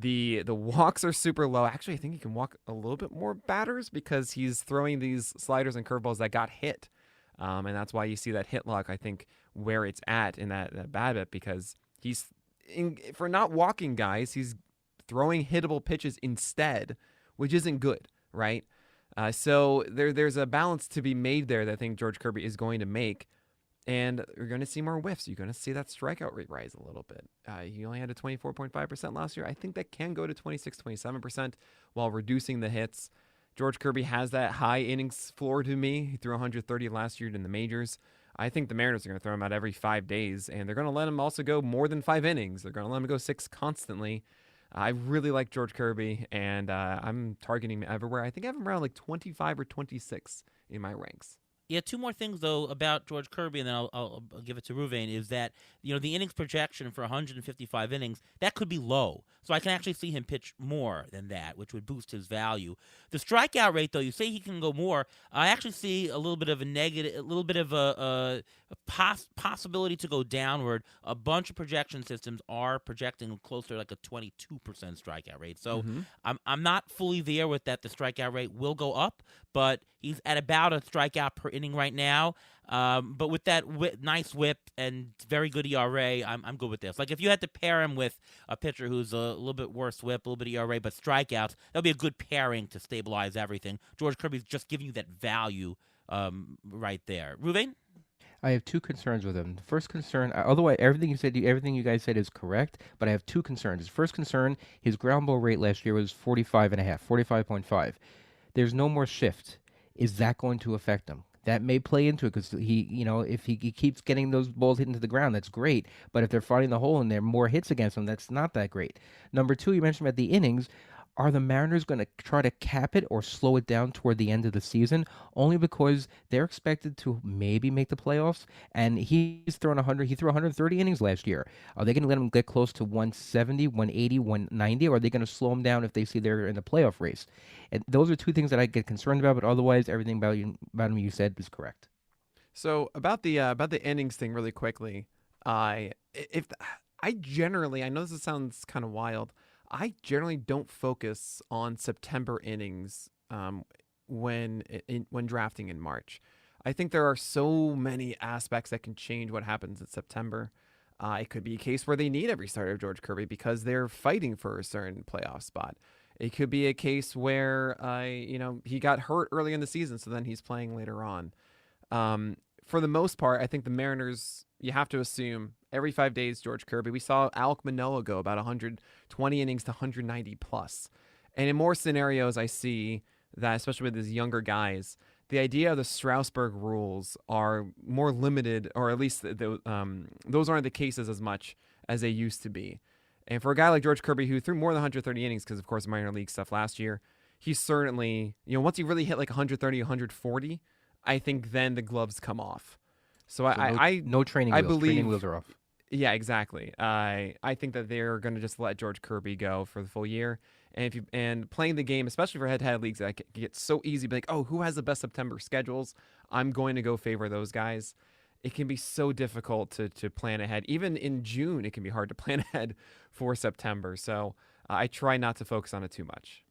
the walks are super low. Actually, I think he can walk a little bit more batters because he's throwing these sliders and curveballs that got hit. And that's why you see that hit luck, I think, where it's at in that BABIP, because for not walking guys, he's throwing hittable pitches instead, which isn't good, right? So there's a balance to be made there that I think George Kirby is going to make. And you're going to see more whiffs. You're going to see that strikeout rate rise a little bit. He only had a 24.5% last year. I think that can go to 26, 27% while reducing the hits. George Kirby has that high innings floor to me. He threw 130 last year in the majors. I think the Mariners are going to throw him out every 5 days, and they're going to let him also go more than 5 innings. They're going to let him go 6 constantly. I really like George Kirby, and I'm targeting him everywhere. I think I have him around like 25 or 26 in my ranks. Yeah, two more things though about George Kirby, and then I'll give it to Ruvain. Is that the innings projection for 155 innings that could be low, so I can actually see him pitch more than that, which would boost his value. The strikeout rate, though, you say he can go more. I actually see a little bit of a negative, a little bit of a possibility to go downward. A bunch of projection systems are projecting closer to like a 22% strikeout rate. So Mm-hmm. I'm not fully there with that. The strikeout rate will go up, but he's at about a strikeout per inning right now. But with that nice whip and very good ERA, I'm good with this. Like if you had to pair him with a pitcher who's a little bit worse whip, a little bit ERA, but strikeouts, that'd be a good pairing to stabilize everything. George Kirby's just giving you that value right there. Ruvain? I have two concerns with him. The first concern, although everything you guys said is correct, but I have two concerns. His first concern, his ground ball rate last year was 45.5. There's no more shift. Is that going to affect him? That may play into it because if he keeps getting those balls hit into the ground, that's great. But if they're finding the hole and there are more hits against him, that's not that great. Number two, you mentioned about the innings. Are the Mariners going to try to cap it or slow it down toward the end of the season? Only because they're expected to maybe make the playoffs, and he's thrown 100. He threw 130 innings last year. Are they going to let him get close to 170, 180, 190, or are they going to slow him down if they see they're in the playoff race? And those are two things that I get concerned about. But otherwise, everything about him you said is correct. So about the innings thing, really quickly, if I generally, I know this sounds kind of wild. I generally don't focus on September innings when drafting in March. I think there are so many aspects that can change what happens in September. It could be a case where they need every starter of George Kirby because they're fighting for a certain playoff spot. It could be a case where he got hurt early in the season, so then he's playing later on. For the most part, I think the Mariners, you have to assume every 5 days, George Kirby. We saw Alek Manoah go about 120 innings to 190 plus. And in more scenarios, I see that, especially with these younger guys, the idea of the Strasburg rules are more limited, or at least those aren't the cases as much as they used to be. And for a guy like George Kirby, who threw more than 130 innings, because of course minor league stuff last year, he's certainly, once he really hit like 130, 140, I think then the gloves come off. So no training I wheels. believe Training wheels are off. Yeah, exactly. I think that they're going to just let George Kirby go for the full year, and playing the game, especially for head-to-head leagues, that get so easy. Be like, oh, who has the best September schedules? I'm going to go favor those guys. It can be so difficult to plan ahead. Even in June, it can be hard to plan ahead for September. So I try not to focus on it too much.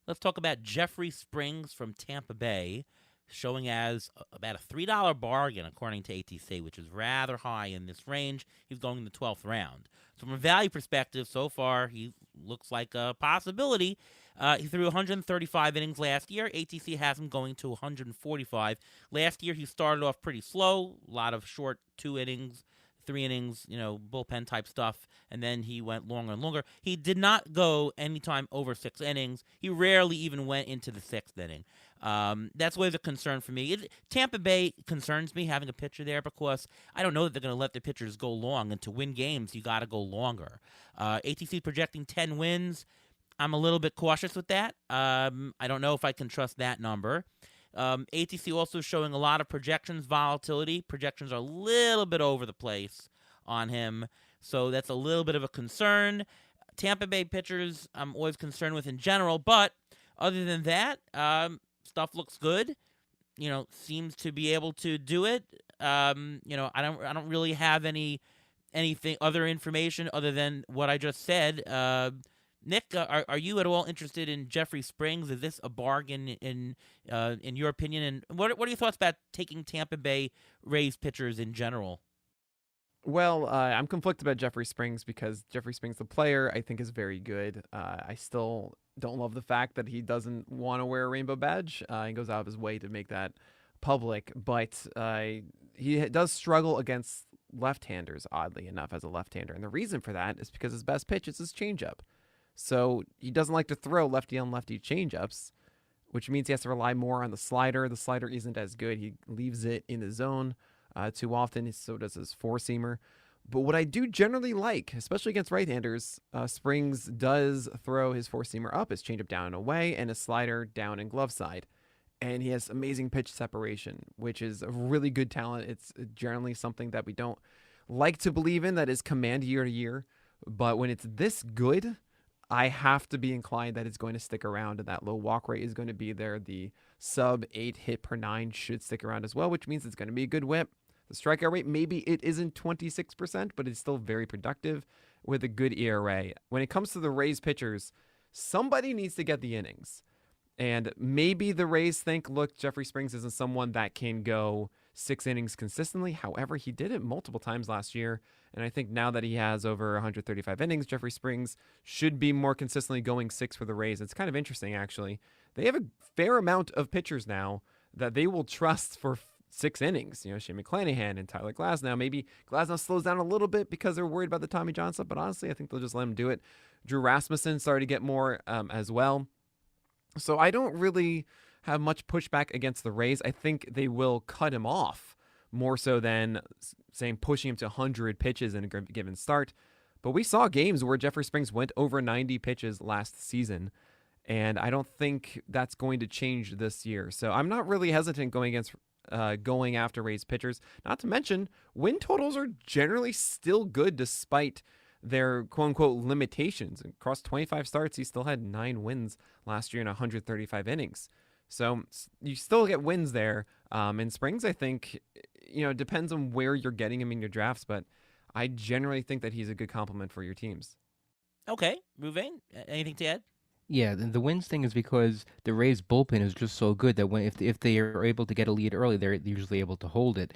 Let's talk about Jeffrey Springs from Tampa Bay, showing as about a $3 bargain according to ATC, which is rather high in this range. He's going in the 12th round. So from a value perspective, so far, he looks like a possibility. He threw 135 innings last year. ATC has him going to 145. Last year, he started off pretty slow, a lot of short 2 innings, 3 innings, bullpen type stuff, and then he went longer and longer. He did not go anytime over 6 innings. He rarely even went into the 6th inning. That's always a concern for me. Tampa Bay concerns me having a pitcher there because I don't know that they're going to let the pitchers go long, and to win games, you got to go longer. ATC projecting 10 wins. I'm a little bit cautious with that. I don't know if I can trust that number. ATC also showing a lot of projections volatility. Projections are a little bit over the place on him, so that's a little bit of a concern. Tampa Bay pitchers I'm always concerned with in general, but other than that, stuff looks good. Seems to be able to do it. I don't really have anything other information other than what I just said. Nick, are you at all interested in Jeffrey Springs? Is this a bargain in your opinion? And what are your thoughts about taking Tampa Bay Rays pitchers in general? Well, I'm conflicted about Jeffrey Springs because Jeffrey Springs, the player, I think is very good. I still don't love the fact that he doesn't want to wear a rainbow badge. He goes out of his way to make that public, but he does struggle against left-handers, oddly enough, as a left-hander. And the reason for that is because his best pitch is his changeup. So he doesn't like to throw lefty on lefty changeups, which means he has to rely more on the slider. The slider isn't as good. He leaves it in the zone too often. So does his four-seamer. But what I do generally like, especially against right-handers, Springs does throw his four-seamer up, his changeup down and away, and his slider down and glove side. and he has amazing pitch separation, which is a really good talent. It's generally something that we don't like to believe in, that is command year to year. But when it's this good, I have to be inclined that it's going to stick around, and that low walk rate is going to be there. The sub 8 hit per 9 should stick around as well, which means it's going to be a good whip. The strikeout rate, maybe it isn't 26%, but it's still very productive with a good ERA. When it comes to the Rays pitchers, somebody needs to get the innings. And maybe the Rays think, look, Jeffrey Springs isn't someone that can go 6 innings consistently. However, he did it multiple times last year. And I think now that he has over 135 innings, Jeffrey Springs should be more consistently going 6 for the Rays. It's kind of interesting, actually. They have a fair amount of pitchers now that they will trust for 6 innings. Shane McClanahan and Tyler Glasnow. Maybe Glasnow slows down a little bit because they're worried about the Tommy John stuff, but honestly, I think they'll just let him do it. Drew Rasmussen started to get more as well. So I don't really have much pushback against the Rays. I think they will cut him off more so than saying pushing him to 100 pitches in a given start. But we saw games where Jeffrey Springs went over 90 pitches last season, and I don't think that's going to change this year. So I'm not really hesitant going after Rays pitchers. Not to mention, win totals are generally still good despite their quote-unquote limitations. Across 25 starts, he still had 9 wins last year in 135 innings. So you still get wins there. And Springs, I think, it depends on where you're getting him in your drafts, but I generally think that he's a good complement for your teams. Okay, Ruvain, anything to add? Yeah, the wins thing is because the Rays bullpen is just so good that if they are able to get a lead early, they're usually able to hold it.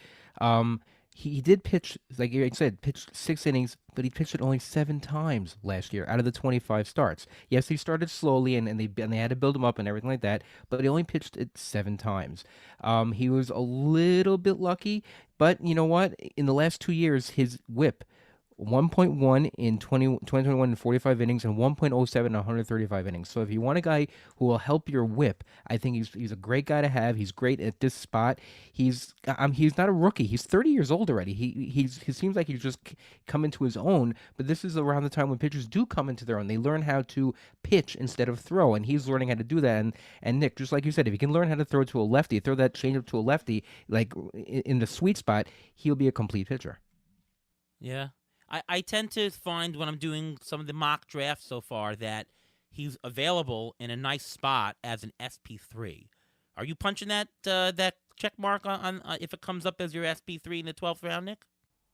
He did pitch, like you said, pitched 6 innings, but he pitched it only 7 times last year out of the 25 starts. Yes, he started slowly, and they had to build him up and everything like that, but he only pitched it 7 times. He was a little bit lucky, but you know what? In the last 2 years, his whip 1.1 in 2021 in 45 innings and 1.07 in 135 innings. So if you want a guy who will help your whip, I think he's a great guy to have. He's great at this spot. He's not a rookie. He's 30 years old already. He seems like he's just come into his own. But this is around the time when pitchers do come into their own. They learn how to pitch instead of throw, and he's learning how to do that. And Nick, just like you said, if he can learn how to throw to a lefty, throw that changeup to a lefty, like in the sweet spot, he'll be a complete pitcher. Yeah. I tend to find when I'm doing some of the mock drafts so far that he's available in a nice spot as an SP3. Are you punching that check mark on if it comes up as your SP3 in the 12th round, Nick?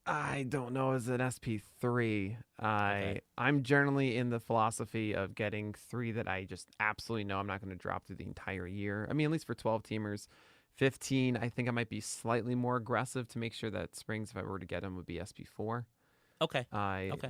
I don't know as an SP3. Okay. I'm generally in the philosophy of getting 3 that I just absolutely know I'm not going to drop through the entire year. I mean, at least for 12 teamers. 15, I think I might be slightly more aggressive to make sure that Springs, if I were to get him, would be SP4. Okay.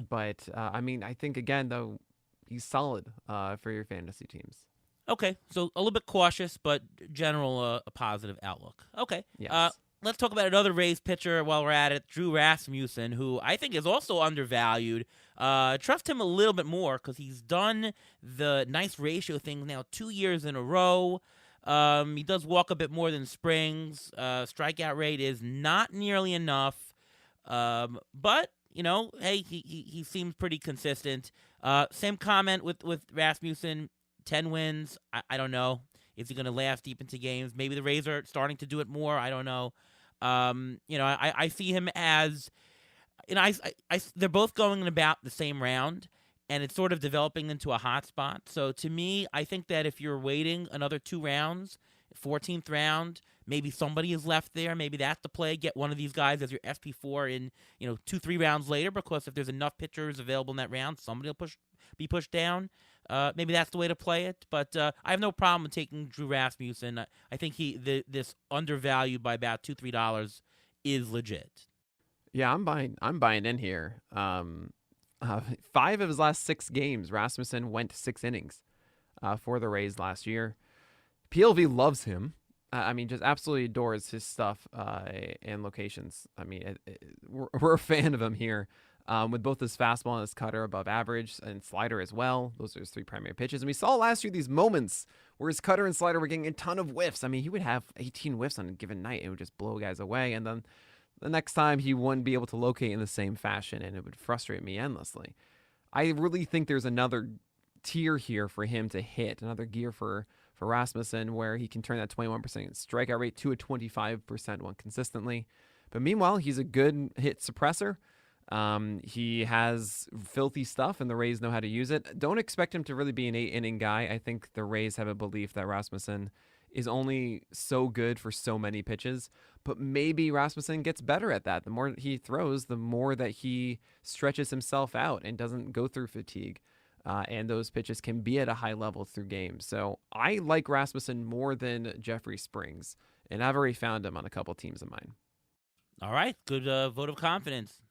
But I mean, I think again though, he's solid for your fantasy teams. Okay, so a little bit cautious, but general a positive outlook. Okay. Yes. Let's talk about another Rays pitcher while we're at it, Drew Rasmussen, who I think is also undervalued. Trust him a little bit more because he's done the nice ratio thing now 2 years in a row. He does walk a bit more than Springs. Strikeout rate is not nearly enough, but hey, he seems pretty consistent. Same comment with Rasmussen. 10 wins. I don't know. Is he going to last deep into games? Maybe the Rays are starting to do it more. I don't know. I see him as, they're both going in about the same round, and it's sort of developing into a hot spot. So to me, I think that if you're waiting another 2 rounds, 14th round, maybe somebody is left there. Maybe that's the play. Get one of these guys as your SP4 in 2-3 rounds later, because if there's enough pitchers available in that round, somebody will be pushed down. Maybe that's the way to play it. But I have no problem with taking Drew Rasmussen. I think this undervalued by about $2-3 is legit. Yeah, I'm buying in here. 5 of his last 6 games, Rasmussen went 6 innings for the Rays last year. PLV loves him. I mean, just absolutely adores his stuff and locations. I mean, we're a fan of him here with both his fastball and his cutter above average and slider as well. Those are his 3 primary pitches. And we saw last year these moments where his cutter and slider were getting a ton of whiffs. I mean, he would have 18 whiffs on a given night. It would just blow guys away. And then the next time he wouldn't be able to locate in the same fashion, and it would frustrate me endlessly. I really think there's another tier here for him to hit, another gear for for Rasmussen, where he can turn that 21% strikeout rate to a 25% one consistently. But meanwhile, he's a good hit suppressor. He has filthy stuff, and the Rays know how to use it. Don't expect him to really be an 8-inning guy. I think the Rays have a belief that Rasmussen is only so good for so many pitches, but maybe Rasmussen gets better at that. The more he throws, the more that he stretches himself out and doesn't go through fatigue. And those pitches can be at a high level through games. So I like Rasmussen more than Jeffrey Springs, and I've already found him on a couple teams of mine. All right, good vote of confidence.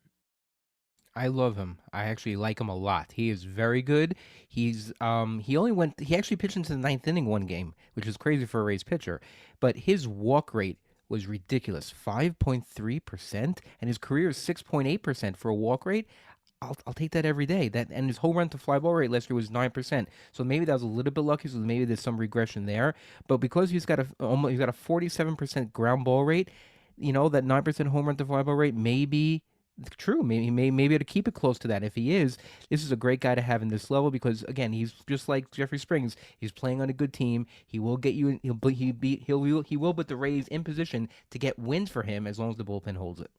I love him. I actually like him a lot. He is very good. He actually pitched into the ninth inning one game, which is crazy for a Rays pitcher. But his walk rate was ridiculous, 5.3%, and his career is 6.8% for a walk rate. I'll take that every day. And his home run to fly ball rate last year was 9%. So maybe that was a little bit lucky. So maybe there's some regression there. But because he's got a 47% ground ball rate, that 9% home run to fly ball rate may be true. Maybe he may be able to keep it close to that. If he is, this is a great guy to have in this level because again, he's just like Jeffrey Springs. He's playing on a good team. He will get you. He will put the Rays in position to get wins for him as long as the bullpen holds it.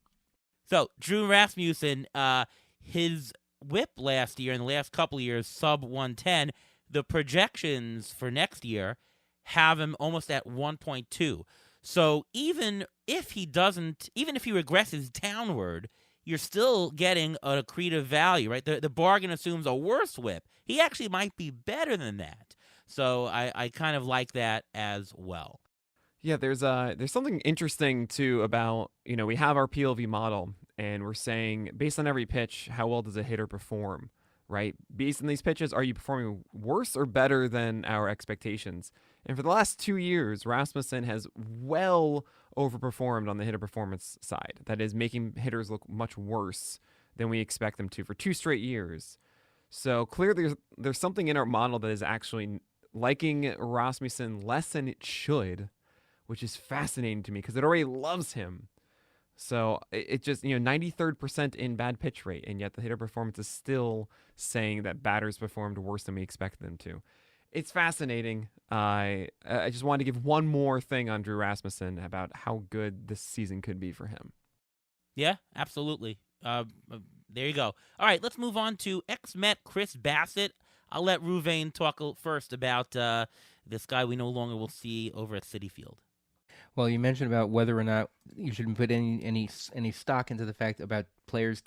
So Drew Rasmussen, his WHIP last year and the last couple of years sub 110. The projections for next year have him almost at 1.2. So even if he regresses downward, you're still getting an accretive value, right? The bargain assumes a worse WHIP. He actually might be better than that. So I kind of like that as well. Yeah, there's something interesting too about, we have our PLV model and we're saying based on every pitch, how well does a hitter perform, right? Based on these pitches, are you performing worse or better than our expectations? And for the last 2 years, Rasmussen has well overperformed on the hitter performance side. That is making hitters look much worse than we expect them to for 2 straight years. So clearly there's something in our model that is actually liking Rasmussen less than it should, which is fascinating to me because it already loves him. So it just, 93rd percent in bad pitch rate, and yet the hitter performance is still saying that batters performed worse than we expected them to. It's fascinating. I just wanted to give one more thing on Drew Rasmussen about how good this season could be for him. Yeah, absolutely. There you go. All right, let's move on to ex-Met Chris Bassett. I'll let Ruvain talk first about this guy we no longer will see over at Citi Field. Well, you mentioned about whether or not you should put any stock into the fact about pitchers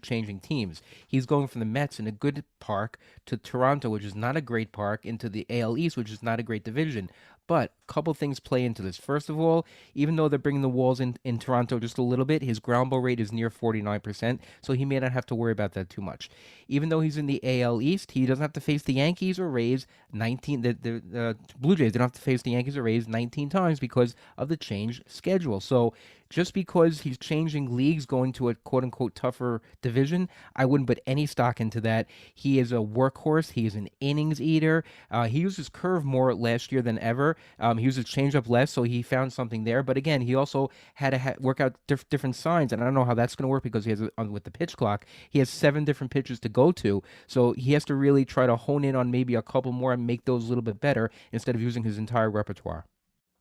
changing teams. He's going from the Mets in a good park to Toronto, which is not a great park, into the AL East, which is not a great division. But a couple things play into this. First of all, even though they're bringing the walls in Toronto just a little bit, his ground ball rate is near 49%, so he may not have to worry about that too much. Even though he's in the AL East, he doesn't have to face the Yankees or Rays 19. The Blue Jays don't have to face the Yankees or Rays 19 times because of the changed schedule. So just because he's changing leagues, going to a quote-unquote tougher division, I wouldn't put any stock into that. He is a workhorse. He is an innings eater. He used his curve more last year than ever. He used his changeup less, so he found something there. But again, he also had to work out different signs, and I don't know how that's going to work because he has with the pitch clock, he has 7 different pitches to go to. So he has to really try to hone in on maybe a couple more and make those a little bit better instead of using his entire repertoire.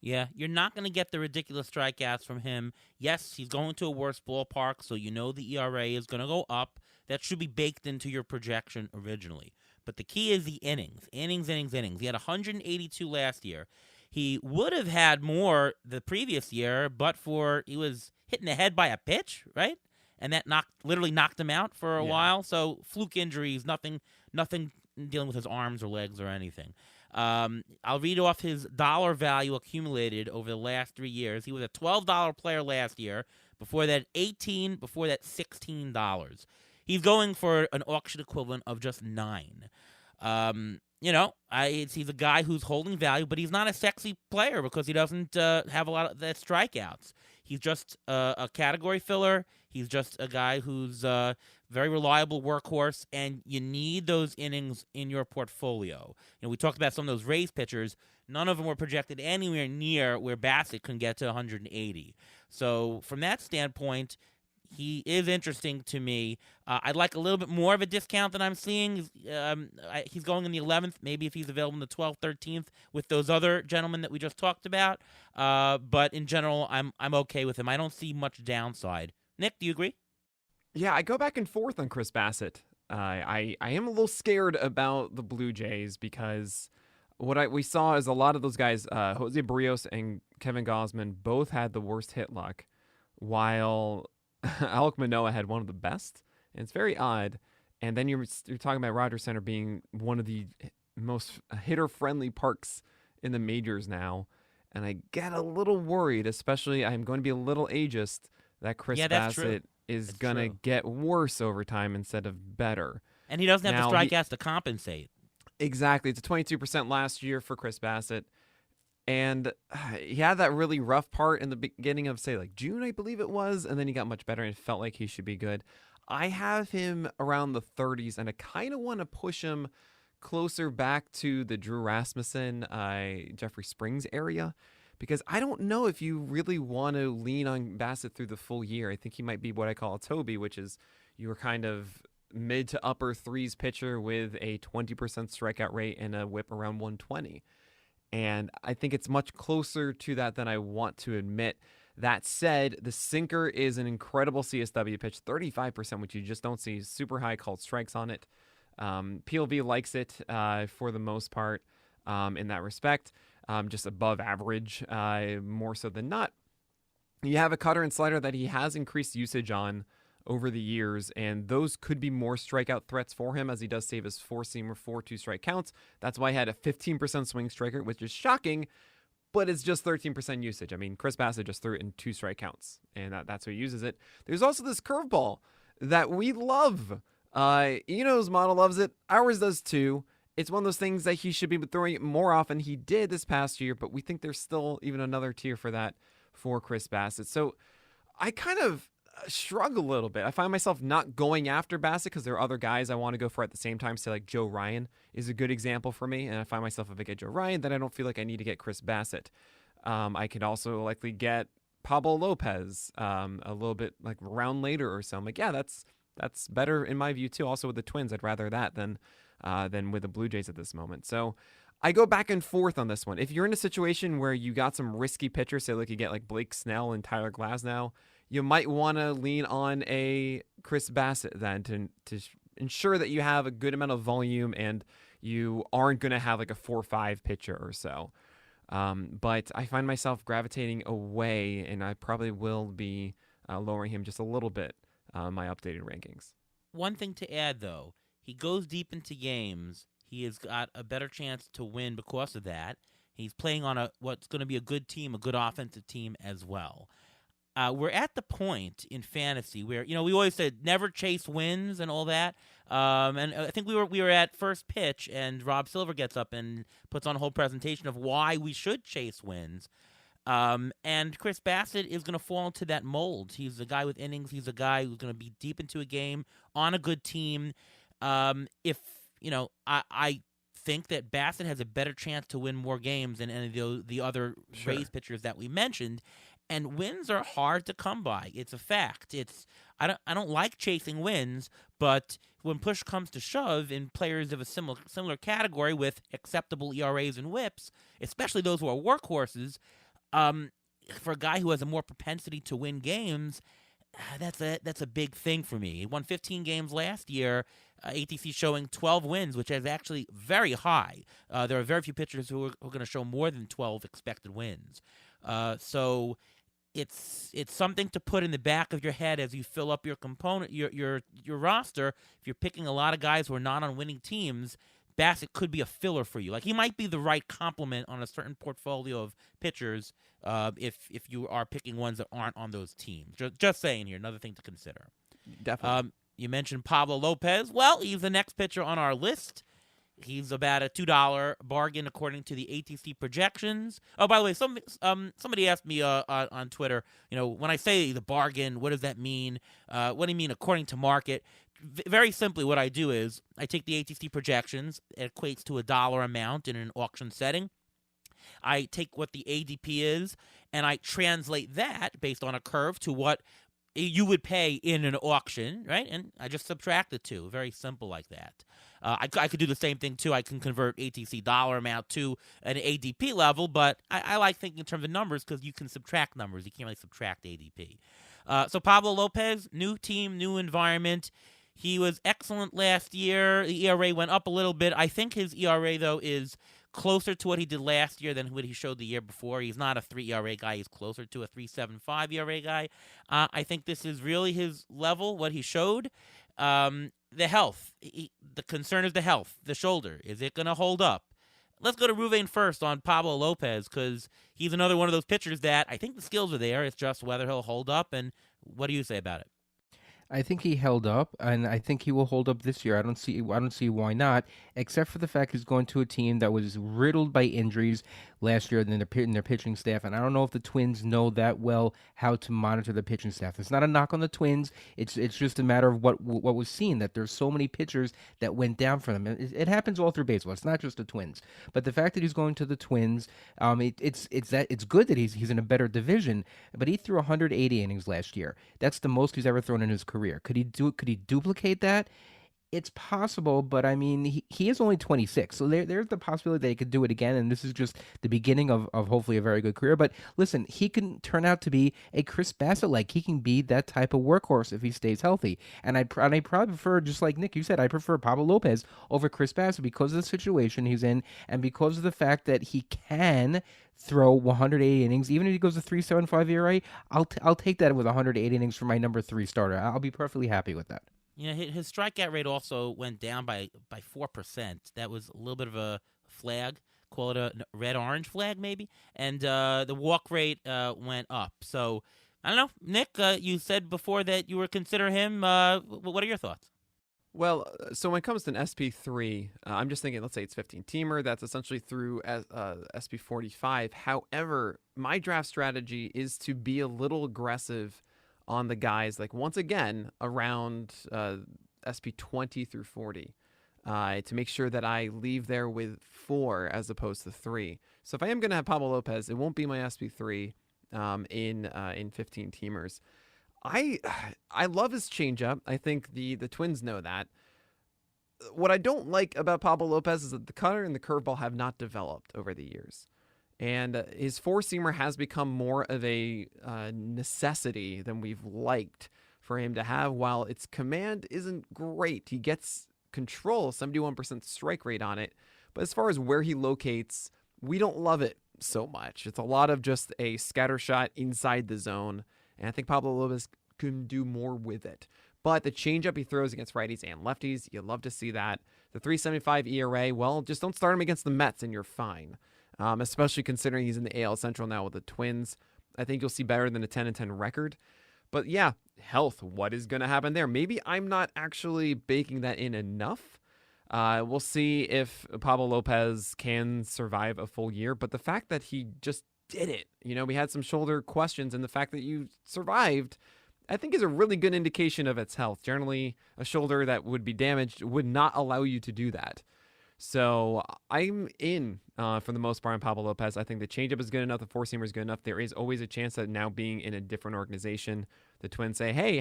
Yeah, you're not going to get the ridiculous strikeouts from him. Yes, he's going to a worse ballpark, so the ERA is going to go up. That should be baked into your projection originally. But the key is the innings. Innings. He had 182 last year. He would have had more the previous year, but he was hit in the head by a pitch, right? And that literally knocked him out for a while. So fluke injuries, nothing dealing with his arms or legs or anything. I'll read off his dollar value accumulated over the last 3 years. He was a $12 player last year. Before that, $18. Before that, $16. He's going for an auction equivalent of just $9. He's a guy who's holding value, but he's not a sexy player because he doesn't have a lot of that strikeouts. He's just a category filler. He's just a guy who's very reliable workhorse, and you need those innings in your portfolio. We talked about some of those Rays pitchers. None of them were projected anywhere near where Bassett can get to 180. So from that standpoint, He is interesting to me. I'd like a little bit more of a discount than I'm seeing. He's going in the 11th, maybe if he's available in the 12th, 13th with those other gentlemen that we just talked about. But in general, I'm okay with him. I don't see much downside. Nick, do you agree? Yeah, I go back and forth on Chris Bassett. I am a little scared about the Blue Jays because we saw is a lot of those guys, Jose Barrios and Kevin Gausman, both had the worst hit luck, while Alek Manoah had one of the best. And it's very odd. And then you're talking about Rogers Center being one of the most hitter-friendly parks in the majors now. And I get a little worried, especially I'm going to be a little ageist, that Chris Bassett is going to get worse over time instead of better. And he doesn't have the strikeouts to compensate. Exactly. It's a 22% last year for Chris Bassett. And he had that really rough part in the beginning of, say, like June, I believe it was. And then he got much better and it felt like he should be good. I have him around the 30s, and I kind of want to push him closer back to the Drew Rasmussen, Jeffrey Springs area, because I don't know if you really want to lean on Bassett through the full year. I think he might be what I call a Toby, which is you were kind of mid to upper threes pitcher with a 20% strikeout rate and a whip around 120. And I think it's much closer to that than I want to admit. That said, the sinker is an incredible CSW pitch, 35%, which you just don't see. Super high called strikes on it. PLV likes it for the most part in that respect, just above average, more so than not. You have a cutter and slider that he has increased usage on over the years, and those could be more strikeout threats for him as he does save his four-seamer for 2-strike counts. That's why he had a 15% swing strike rate, which is shocking, but it's just 13% usage. I mean, Chris Bassett just threw it in 2-strike counts, and that's how he uses it. There's also this curveball that we love. Eno's model loves it. Ours does too. It's one of those things that he should be throwing it more often. He did this past year, but we think there's still even another tier for that for Chris Bassett. So I kind of shrug a little bit. I find myself not going after Bassett because there are other guys I want to go for at the same time. Say like Joe Ryan is a good example for me. And I find myself if I get Joe Ryan, then I don't feel like I need to get Chris Bassett. I could also likely get Pablo Lopez a little bit like round later or so. I'm like, yeah, that's better in my view too. Also with the Twins, I'd rather that than with the Blue Jays at this moment. So I go back and forth on this one. If you're in a situation where you got some risky pitchers, say like you get like Blake Snell and Tyler Glasnow, you might want to lean on a Chris Bassett then to ensure that you have a good amount of volume and you aren't going to have like a 4-5 pitcher or so. But I find myself gravitating away, and I probably will be lowering him just a little bit my updated rankings. One thing to add, though, he goes deep into games. He has got a better chance to win because of that. He's playing on what's going to be a good team, a good offensive team as well. We're at the point in fantasy where, we always said never chase wins and all that. And I think we were at first pitch, and Rob Silver gets up and puts on a whole presentation of why we should chase wins. And Chris Bassett is going to fall into that mold. He's a guy with innings. He's a guy who's going to be deep into a game on a good team. I think that Bassett has a better chance to win more games than any of the other Rays pitchers that we mentioned. And wins are hard to come by. It's a fact. I don't like chasing wins, but when push comes to shove in players of a similar category with acceptable ERAs and WHIPs, especially those who are workhorses, for a guy who has a more propensity to win games, that's a big thing for me. He won 15 games last year, ATC showing 12 wins, which is actually very high. There are very few pitchers who are going to show more than 12 expected wins. So it's something to put in the back of your head as you fill up your roster. If you're picking a lot of guys who are not on winning teams, Bassett could be a filler for you. Like, he might be the right complement on a certain portfolio of pitchers if you are picking ones that aren't on those teams. Just saying here, another thing to consider. Definitely. You mentioned Pablo Lopez. Well, he's the next pitcher on our list. He's about a $2 bargain according to the ATC projections. Oh, by the way, somebody asked me on Twitter, when I say the bargain, what does that mean? What do you mean according to market? Very simply, what I do is I take the ATC projections. It equates to $1 amount in an auction setting. I take what the ADP is, and I translate that based on a curve to what you would pay in an auction, right? And I just subtract the two. Very simple like that. I could do the same thing too. I can convert ATC dollar amount to an ADP level, but I like thinking in terms of numbers because you can subtract numbers. You can't really subtract ADP. So Pablo Lopez, new team, new environment. He was excellent last year. The ERA went up a little bit. I think his ERA, though, is closer to what he did last year than what he showed the year before. He's not a 3 ERA guy. He's closer to a 3.75 ERA guy. I think this is really his level, what he showed. The health. The concern is the health, the shoulder. Is it going to hold up? Let's go to Ruvain first on Pablo Lopez because he's another one of those pitchers that I think the skills are there. It's just whether he'll hold up. And what do you say about it? I think he held up, and I think he will hold up this year. I don't see why not, except for the fact he's going to a team that was riddled by injuries last year in their pitching staff, and I don't know if the Twins know that well how to monitor the pitching staff. It's not a knock on the Twins. It's just a matter of what was seen, that there's so many pitchers that went down for them. It happens all through baseball. It's not just the Twins, but the fact that he's going to the Twins, it's good that he's in a better division. But he threw 180 innings last year. That's the most he's ever thrown in his career. Could he duplicate that? It's possible, but I mean, he is only 26, so there's the possibility that he could do it again, and this is just the beginning of hopefully a very good career. But listen, he can turn out to be a Chris Bassett-like. He can be that type of workhorse if he stays healthy. And I probably prefer, just like Nick, you said, I prefer Pablo Lopez over Chris Bassett because of the situation he's in and because of the fact that he can throw 180 innings. Even if he goes to 3.75 ERA, I'll take that with 180 innings for my number 3 starter. I'll be perfectly happy with that. You know, his strikeout rate also went down by 4%. That was a little bit of a flag, call it a red-orange flag maybe. And the walk rate went up. So, I don't know. Nick, you said before that you were considering him. What are your thoughts? Well, so when it comes to an SP3, I'm just thinking, let's say it's 15-teamer. That's essentially through SP45. However, my draft strategy is to be a little aggressive on the guys, like once again, around SP20 through 40, to make sure that I leave there with 4 as opposed to 3. So if I am going to have Pablo Lopez, it won't be my SP3 in 15-teamers. I love his changeup. I think the Twins know that. What I don't like about Pablo Lopez is that the cutter and the curveball have not developed over the years. And his 4-seamer has become more of a necessity than we've liked for him to have. While its command isn't great, he gets control, 71% strike rate on it. But as far as where he locates, we don't love it so much. It's a lot of just a scatter shot inside the zone. And I think Pablo Lopez can do more with it. But the changeup he throws against righties and lefties, you love to see that. The 3.75 ERA, well, just don't start him against the Mets and you're fine. Especially considering he's in the AL Central now with the Twins. I think you'll see better than a 10-10 record. But yeah, health, what is going to happen there? Maybe I'm not actually baking that in enough. We'll see if Pablo Lopez can survive a full year. But the fact that he just did it, we had some shoulder questions, and the fact that you survived, I think is a really good indication of its health. Generally, a shoulder that would be damaged would not allow you to do that. So I'm in for the most part on Pablo Lopez. I think the changeup is good enough. The 4-seamer is good enough. There is always a chance that now being in a different organization, the Twins say, hey,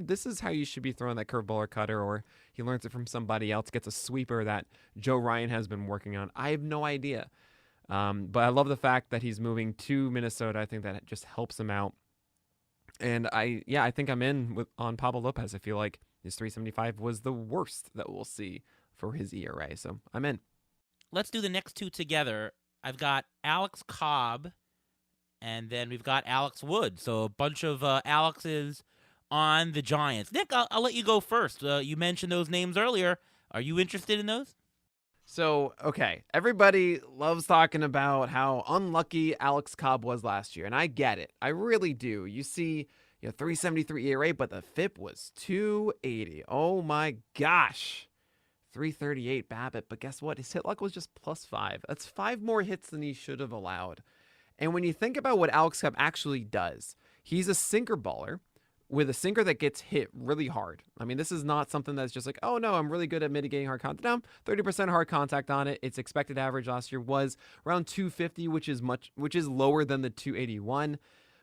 this is how you should be throwing that curveball or cutter, or he learns it from somebody else, gets a sweeper that Joe Ryan has been working on. I have no idea. But I love the fact that he's moving to Minnesota. I think that just helps him out. And I think I'm in on Pablo Lopez. I feel like his 3.75 was the worst that we'll see for his ERA. So I'm in. Let's do the next two together. I've got Alex Cobb, and then we've got Alex Wood. So a bunch of Alexes on the Giants. Nick, I'll let you go first. You mentioned those names earlier. Are you interested in those? So, okay, everybody loves talking about how unlucky Alex Cobb was last year, and I get it. I really do. You see, 3.73 ERA, but the FIP was 2.80. Oh my gosh. 3.38 BABIP, but guess what? His hit luck was just +5. That's 5 more hits than he should have allowed. And when you think about what Alex Cobb actually does, he's a sinker baller with a sinker that gets hit really hard. I mean, this is not something that's just like, oh no, I'm really good at mitigating hard contact. No, 30% hard contact on it. Its expected average last year was around 250, which is lower than the 281.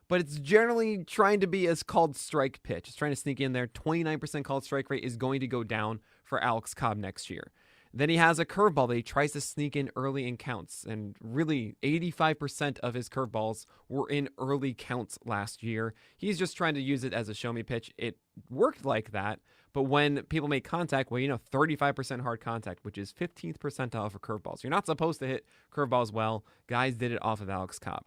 but it's generally trying to be as called strike pitch. It's trying to sneak in there. 29% called strike rate is going to go down for Alex Cobb next year. Then he has a curveball that he tries to sneak in early in counts. And really, 85% of his curveballs were in early counts last year. He's just trying to use it as a show me pitch. It worked like that. But when people make contact, 35% hard contact, which is 15th percentile for curveballs. You're not supposed to hit curveballs well. Guys did it off of Alex Cobb.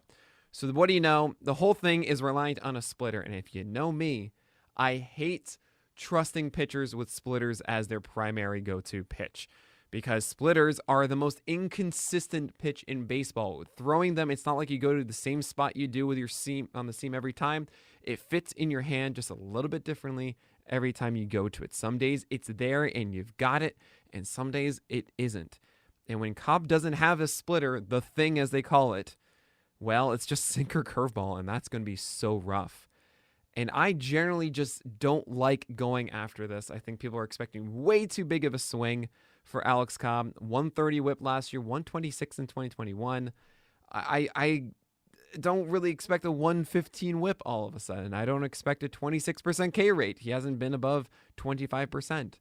So what do you know? The whole thing is reliant on a splitter. And if you know me, I hate trusting pitchers with splitters as their primary go-to pitch, because splitters are the most inconsistent pitch in baseball. Throwing them, it's not like you go to the same spot you do with your seam on the seam every time. It fits in your hand just a little bit differently every time you go to it. Some days it's there and you've got it, and some days it isn't. And when Cobb doesn't have a splitter, the thing as they call it, well, it's just sinker curveball, and that's going to be so rough. And I generally just don't like going after this. I think people are expecting way too big of a swing for Alex Cobb. 130 whip last year, 126 in 2021. I don't really expect a 115 whip all of a sudden. I don't expect a 26% K rate. He hasn't been above 25%.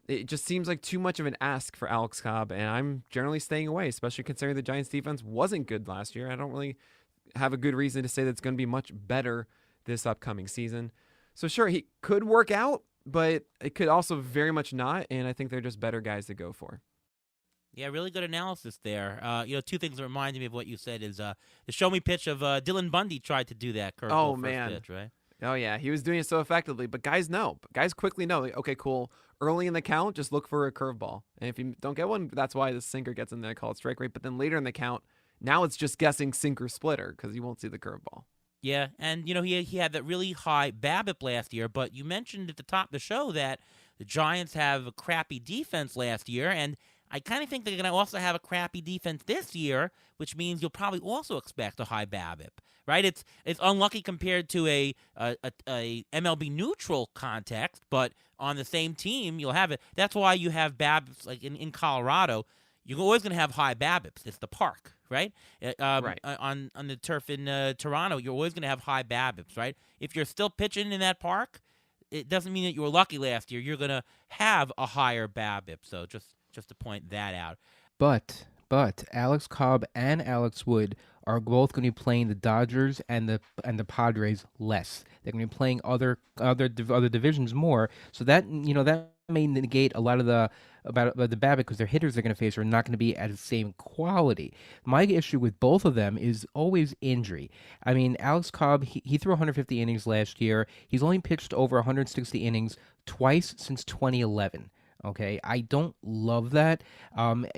It just seems like too much of an ask for Alex Cobb, and I'm generally staying away, especially considering the Giants defense wasn't good last year. I don't really have a good reason to say that it's going to be much better this upcoming season. So sure, he could work out, but it could also very much not, and I think they're just better guys to go for. Yeah, really good analysis there. Two things that reminded me of what you said is the show me pitch of Dylan Bundy tried to do that curveball first pitch, right? Oh, yeah, he was doing it so effectively, but guys know. Guys quickly know, okay, cool. Early in the count, just look for a curveball. And if you don't get one, that's why the sinker gets in there called strike rate. But then later in the count, now it's just guessing sinker splitter because you won't see the curveball. Yeah, and he had that really high BABIP last year, but you mentioned at the top of the show that the Giants have a crappy defense last year, and I kind of think they're going to also have a crappy defense this year, which means you'll probably also expect a high BABIP, right? It's unlucky compared to a MLB neutral context, but on the same team you'll have it. That's why you have BABIPs like in Colorado. You're always going to have high BABIPs. It's the park, right? Right. On the turf in Toronto, you're always going to have high BABIPs, right? If you're still pitching in that park, it doesn't mean that you were lucky last year. You're going to have a higher BABIP. So just to point that out. But Alex Cobb and Alex Wood are both going to be playing the Dodgers and the Padres less. They're going to be playing other divisions more. So that that may negate a lot of the BABIP because their hitters they're going to face are not going to be at the same quality. My issue with both of them is always injury. I mean, Alex Cobb he threw 150 innings last year. He's only pitched over 160 innings twice since 2011. Okay, I don't love that.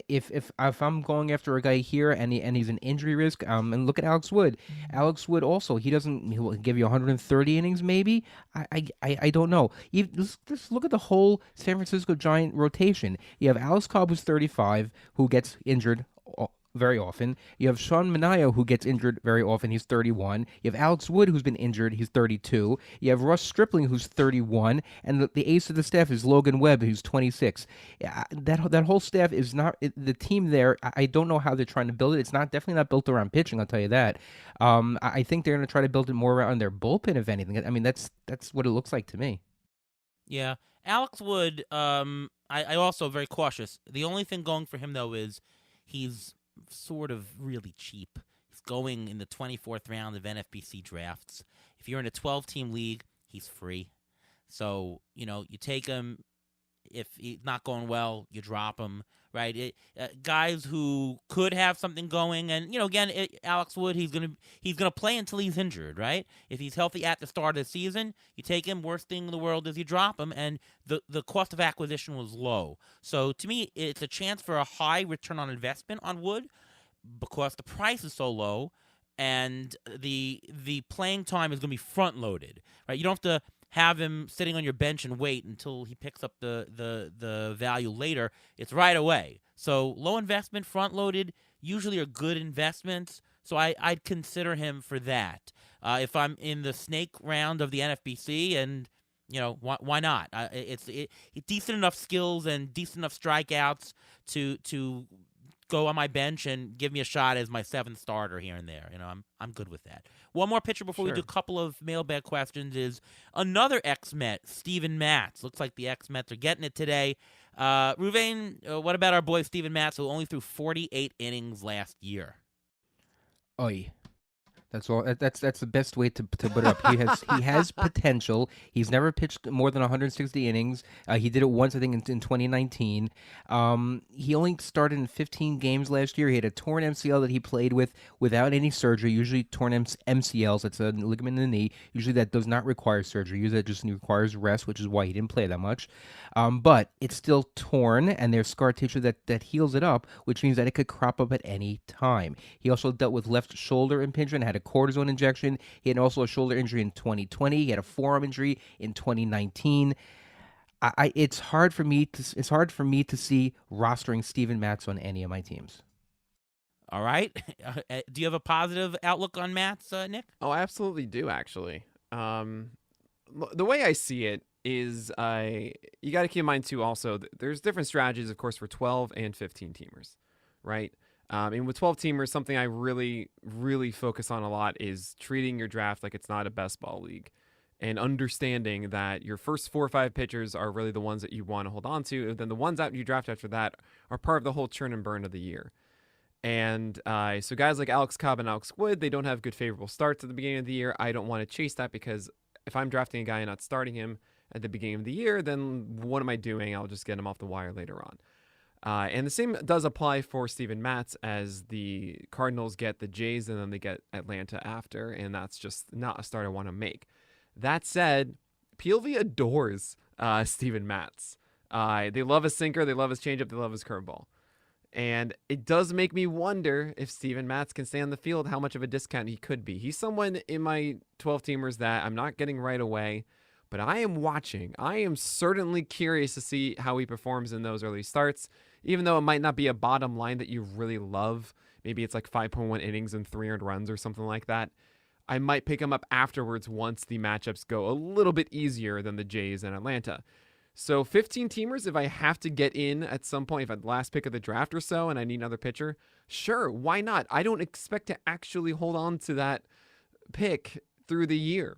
If I'm going after a guy here and he's an injury risk, and look at Alex Wood. Alex Wood also he'll give you 130 innings maybe. I don't know. Just look at the whole San Francisco Giant rotation. You have Alex Cobb who's 35 who gets injured very often. You have Sean Manaea, who gets injured very often. He's 31. You have Alex Wood, who's been injured. He's 32. You have Russ Stripling, who's 31. And the ace of the staff is Logan Webb, who's 26. That whole staff is not the team there. I don't know how they're trying to build it. It's definitely not built around pitching, I'll tell you that. I think they're going to try to build it more around their bullpen, if anything. I mean, that's what it looks like to me. Yeah. Alex Wood, I also very cautious. The only thing going for him, though, is he's sort of really cheap. He's going in the 24th round of NFBC drafts. If you're in a 12-team league, he's free. So, you take him. If he's not going well, you drop him, right? Guys who could have something going, and Alex Wood, he's gonna play until he's injured, right? If he's healthy at the start of the season, you take him. Worst thing in the world is you drop him, and the cost of acquisition was low. So to me, it's a chance for a high return on investment on Wood because the price is so low, and the playing time is gonna be front loaded, right? You don't have to have him sitting on your bench and wait until he picks up the value later. It's right away. So low investment, front loaded, usually are good investments. So I'd consider him for that. If I'm in the snake round of the NFBC, and why not? It's decent enough skills and decent enough strikeouts to go on my bench and give me a shot as my 7th starter here and there. I'm good with that. One more pitcher before we do a couple of mailbag questions is another ex-Met, Steven Matz. Looks like the ex-Mets are getting it today. Ruvain, what about our boy Steven Matz, who only threw 48 innings last year? Oy. That's all. That's the best way to put it up. He has potential. He's never pitched more than 160 innings. He did it once, I think, in 2019. He only started in 15 games last year. He had a torn MCL that he played with without any surgery. Usually torn MCLs, that's a ligament in the knee. Usually that does not require surgery. Usually that just requires rest, which is why he didn't play that much. But it's still torn, and there's scar tissue that heals it up, which means that it could crop up at any time. He also dealt with left shoulder impingement, had a cortisone injection. He had also a shoulder injury in 2020. He had a forearm injury in 2019. It's hard for me to see rostering Steven Matz on any of my teams. All right. Do you have a positive outlook on Matz, Nick? Oh, I absolutely do, actually. The way I see it is you got to keep in mind, too, also, there's different strategies, of course, for 12 and 15 teamers, right? And with 12 teamers, something I really, really focus on a lot is treating your draft like it's not a best ball league, and understanding that your first 4 or 5 pitchers are really the ones that you want to hold on to, and then the ones that you draft after that are part of the whole churn and burn of the year. And so guys like Alex Cobb and Alex Wood, they don't have good favorable starts at the beginning of the year. I don't want to chase that, because if I'm drafting a guy and not starting him at the beginning of the year, then what am I doing? I'll just get him off the wire later on. And the same does apply for Steven Matz, as the Cardinals get the Jays and then they get Atlanta after, and that's just not a start I want to make. That said, PLV adores Steven Matz. They love his sinker, they love his changeup, they love his curveball. And it does make me wonder if Steven Matz can stay on the field, how much of a discount he could be. He's someone in my 12-teamers that I'm not getting right away, but I am watching. I am certainly curious to see how he performs in those early starts, even though it might not be a bottom line that you really love. Maybe it's like 5.1 innings and 300 runs or something like that. I might pick him up afterwards once the matchups go a little bit easier than the Jays and Atlanta. So 15 teamers, if I have to get in at some point, if I'm the last pick of the draft or so and I need another pitcher, sure, why not? I don't expect to actually hold on to that pick through the year.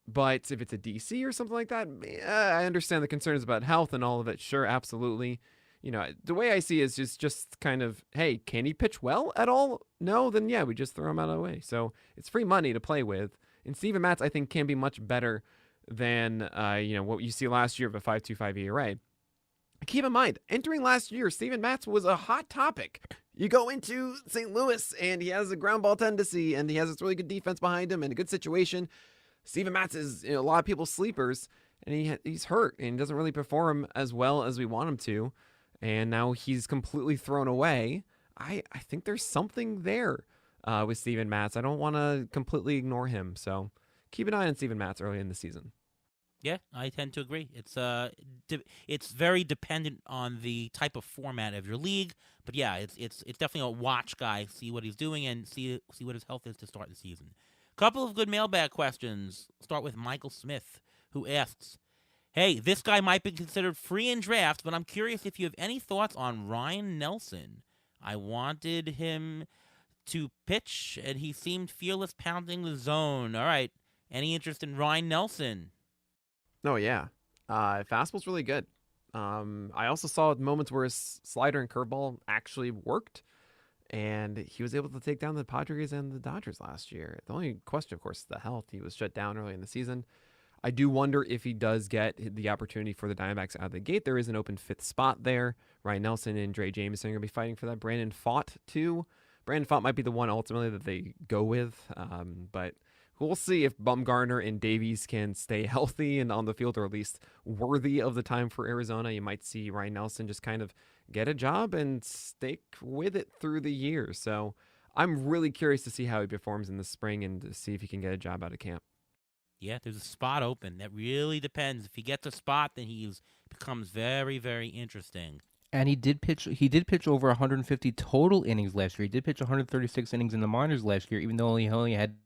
But if it's a DC or something like that, I understand the concerns about health and all of it. Sure, absolutely. The way I see it is just kind of, hey, can he pitch well at all? No, then yeah, we just throw him out of the way. So it's free money to play with. And Steven Matz, I think, can be much better than what you see last year of a 5.25 ERA. Keep in mind, entering last year, Steven Matz was a hot topic. You go into St. Louis, and he has a ground ball tendency, and he has this really good defense behind him and a good situation. Steven Matz is a lot of people's sleepers, and he's hurt, and he doesn't really perform as well as we want him to. And now he's completely thrown away. I think there's something there with Steven Matz. I don't want to completely ignore him. So keep an eye on Steven Matz early in the season. Yeah, I tend to agree. It's very dependent on the type of format of your league, but yeah, it's definitely a watch guy. See what he's doing and see what his health is to start the season. Couple of good mailbag questions. Start with Michael Smith, who asks, "Hey, this guy might be considered free in drafts, but I'm curious if you have any thoughts on Ryan Nelson. I wanted him to pitch, and he seemed fearless pounding the zone. All right, any interest in Ryan Nelson?" Oh, yeah. Fastball's really good. I also saw moments where his slider and curveball actually worked, and he was able to take down the Padres and the Dodgers last year. The only question, of course, is the health. He was shut down early in the season. I do wonder if he does get the opportunity for the Diamondbacks out of the gate. There is an open 5th spot there. Ryan Nelson and Dre Jameson are going to be fighting for that. Brandon Pfaadt, too. Brandon Pfaadt might be the one ultimately that they go with, but we'll see if Bumgarner and Davies can stay healthy and on the field, or at least worthy of the time for Arizona. You might see Ryan Nelson just kind of get a job and stick with it through the year. So I'm really curious to see how he performs in the spring and to see if he can get a job out of camp. Yeah, there's a spot open. That really depends. If he gets a spot, then he becomes very, very interesting. And he did pitch. He did pitch over 150 total innings last year. He did pitch 136 innings in the minors last year, even though he only had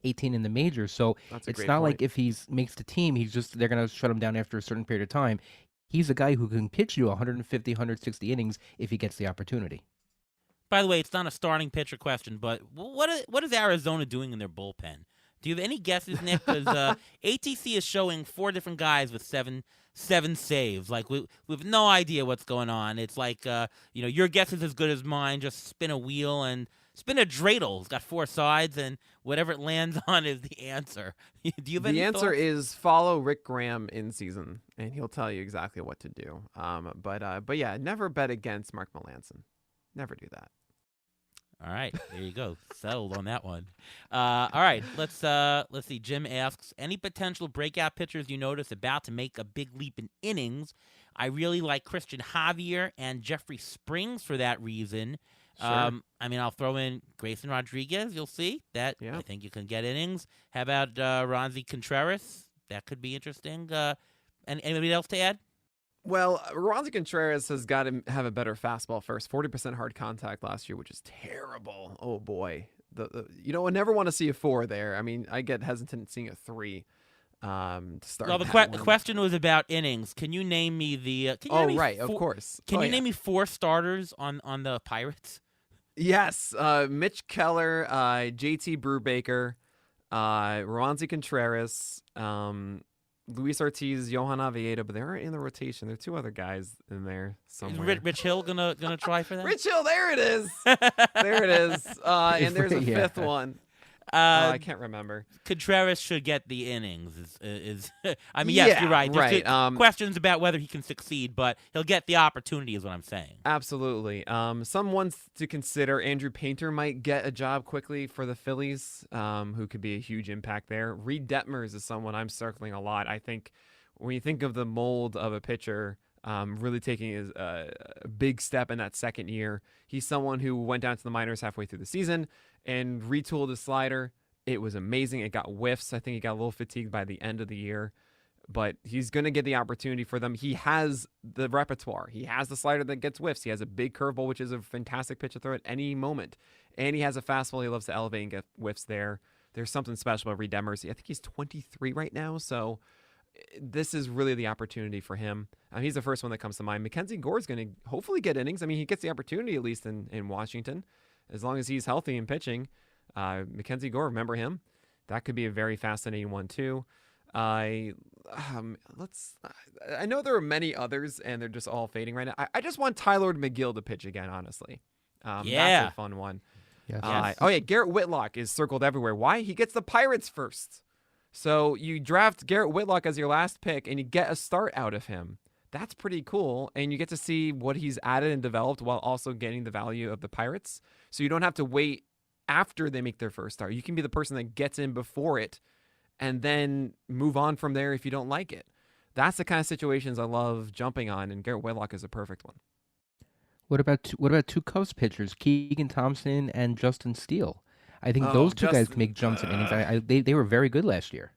18 in the majors. So it's not like if he makes the team, they're going to shut him down after a certain period of time. He's a guy who can pitch you 150, 160 innings if he gets the opportunity. By the way, it's not a starting pitcher question, but what is Arizona doing in their bullpen? Do you have any guesses, Nick? Because ATC is showing 4 different guys with seven saves. Like we have no idea what's going on. It's like your guess is as good as mine. Just spin a wheel and spin a dreidel. It's got 4 sides, and whatever it lands on is the answer. Do you have any The answer thoughts? is follow Rick Graham in season, and he'll tell you exactly what to do. But yeah, never bet against Mark Melancon. Never do that. All right, there you go. Settled on that one. All right, let's see. Jim asks, any potential breakout pitchers you notice about to make a big leap in innings? I really like Christian Javier and Jeffrey Springs for that reason. Sure. I'll throw in Grayson Rodriguez. You'll see that. Yeah. I think you can get innings. How about Ronzi Contreras? That could be interesting. And anybody else to add? Well, Ronzi Contreras has got to have a better fastball first. 40% hard contact last year, which is terrible. Oh boy, I never want to see a 4 there. I mean, I get hesitant seeing a 3 to start. Well, the question was about innings. Can you name me the? Can you name me right, four, of course. Can you yeah. name me 4 starters on the Pirates? Yes, Mitch Keller, JT Brubaker, Ronzi Contreras, Luis Ortiz, Johan Oviedo, but they aren't in the rotation. There are 2 other guys in there Is somewhere. Rich Hill gonna try for that? Rich Hill, there it is. There it is. And there's a Yeah. 5th one. I can't remember. Contreras should get the innings. Yes, Yeah, you're right. There's right. questions about whether he can succeed, but he'll get the opportunity, is what I'm saying. Absolutely. Some ones to consider. Andrew Painter might get a job quickly for the Phillies, who could be a huge impact there. Reed Detmers is someone I'm circling a lot. I think when you think of the mold of a pitcher, really taking a big step in that second year, he's someone who went down to the minors halfway through the season and retooled his slider. It was amazing. It got whiffs. I think he got a little fatigued by the end of the year, but he's going to get the opportunity for them. He has the repertoire. He has the slider that gets whiffs. He has a big curveball, which is a fantastic pitch to throw at any moment. And he has a fastball he loves to elevate and get whiffs there. There's something special about Reed Detmers. I think he's 23 right now, so this is really the opportunity for him. He's the first one that comes to mind. Mackenzie Gore is going to hopefully get innings. I mean, he gets the opportunity at least in Washington, as long as he's healthy and pitching. Mackenzie Gore, remember him? That could be a very fascinating one too. I know there are many others, and they're just all fading right now. I just want Tyler McGill to pitch again, honestly. That's a fun one. Yes. Garrett Whitlock is circled everywhere. Why? He gets the Pirates first. So you draft Garrett Whitlock as your last pick, and you get a start out of him. That's pretty cool, and you get to see what he's added and developed while also getting the value of the Pirates. So you don't have to wait after they make their first start. You can be the person that gets in before it and then move on from there if you don't like it. That's the kind of situations I love jumping on, and Garrett Whitlock is a perfect one. What about 2 Cubs pitchers, Keegan Thompson and Justin Steele? I think those 2 guys can make jumps in innings. They were very good last year.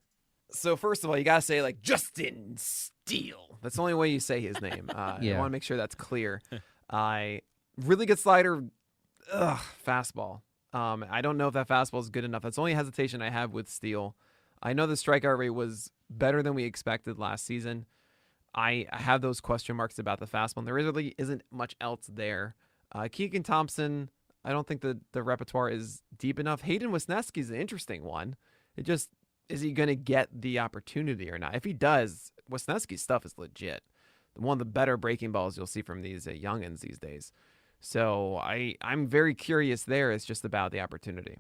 So first of all, you got to say like Justin Steele. That's the only way you say his name. I want to make sure that's clear. Really good slider, fastball. I don't know if that fastball is good enough. That's the only hesitation I have with Steele. I know the strikeout rate was better than we expected last season. I have those question marks about the fastball, and there really isn't much else there. Keegan Thompson, I don't think the repertoire is deep enough. Hayden Wisniewski is an interesting one. Is he going to get the opportunity or not? If he does, Wisniewski's stuff is legit. One of the better breaking balls you'll see from these youngins these days. So I'm very curious there. It's just about the opportunity.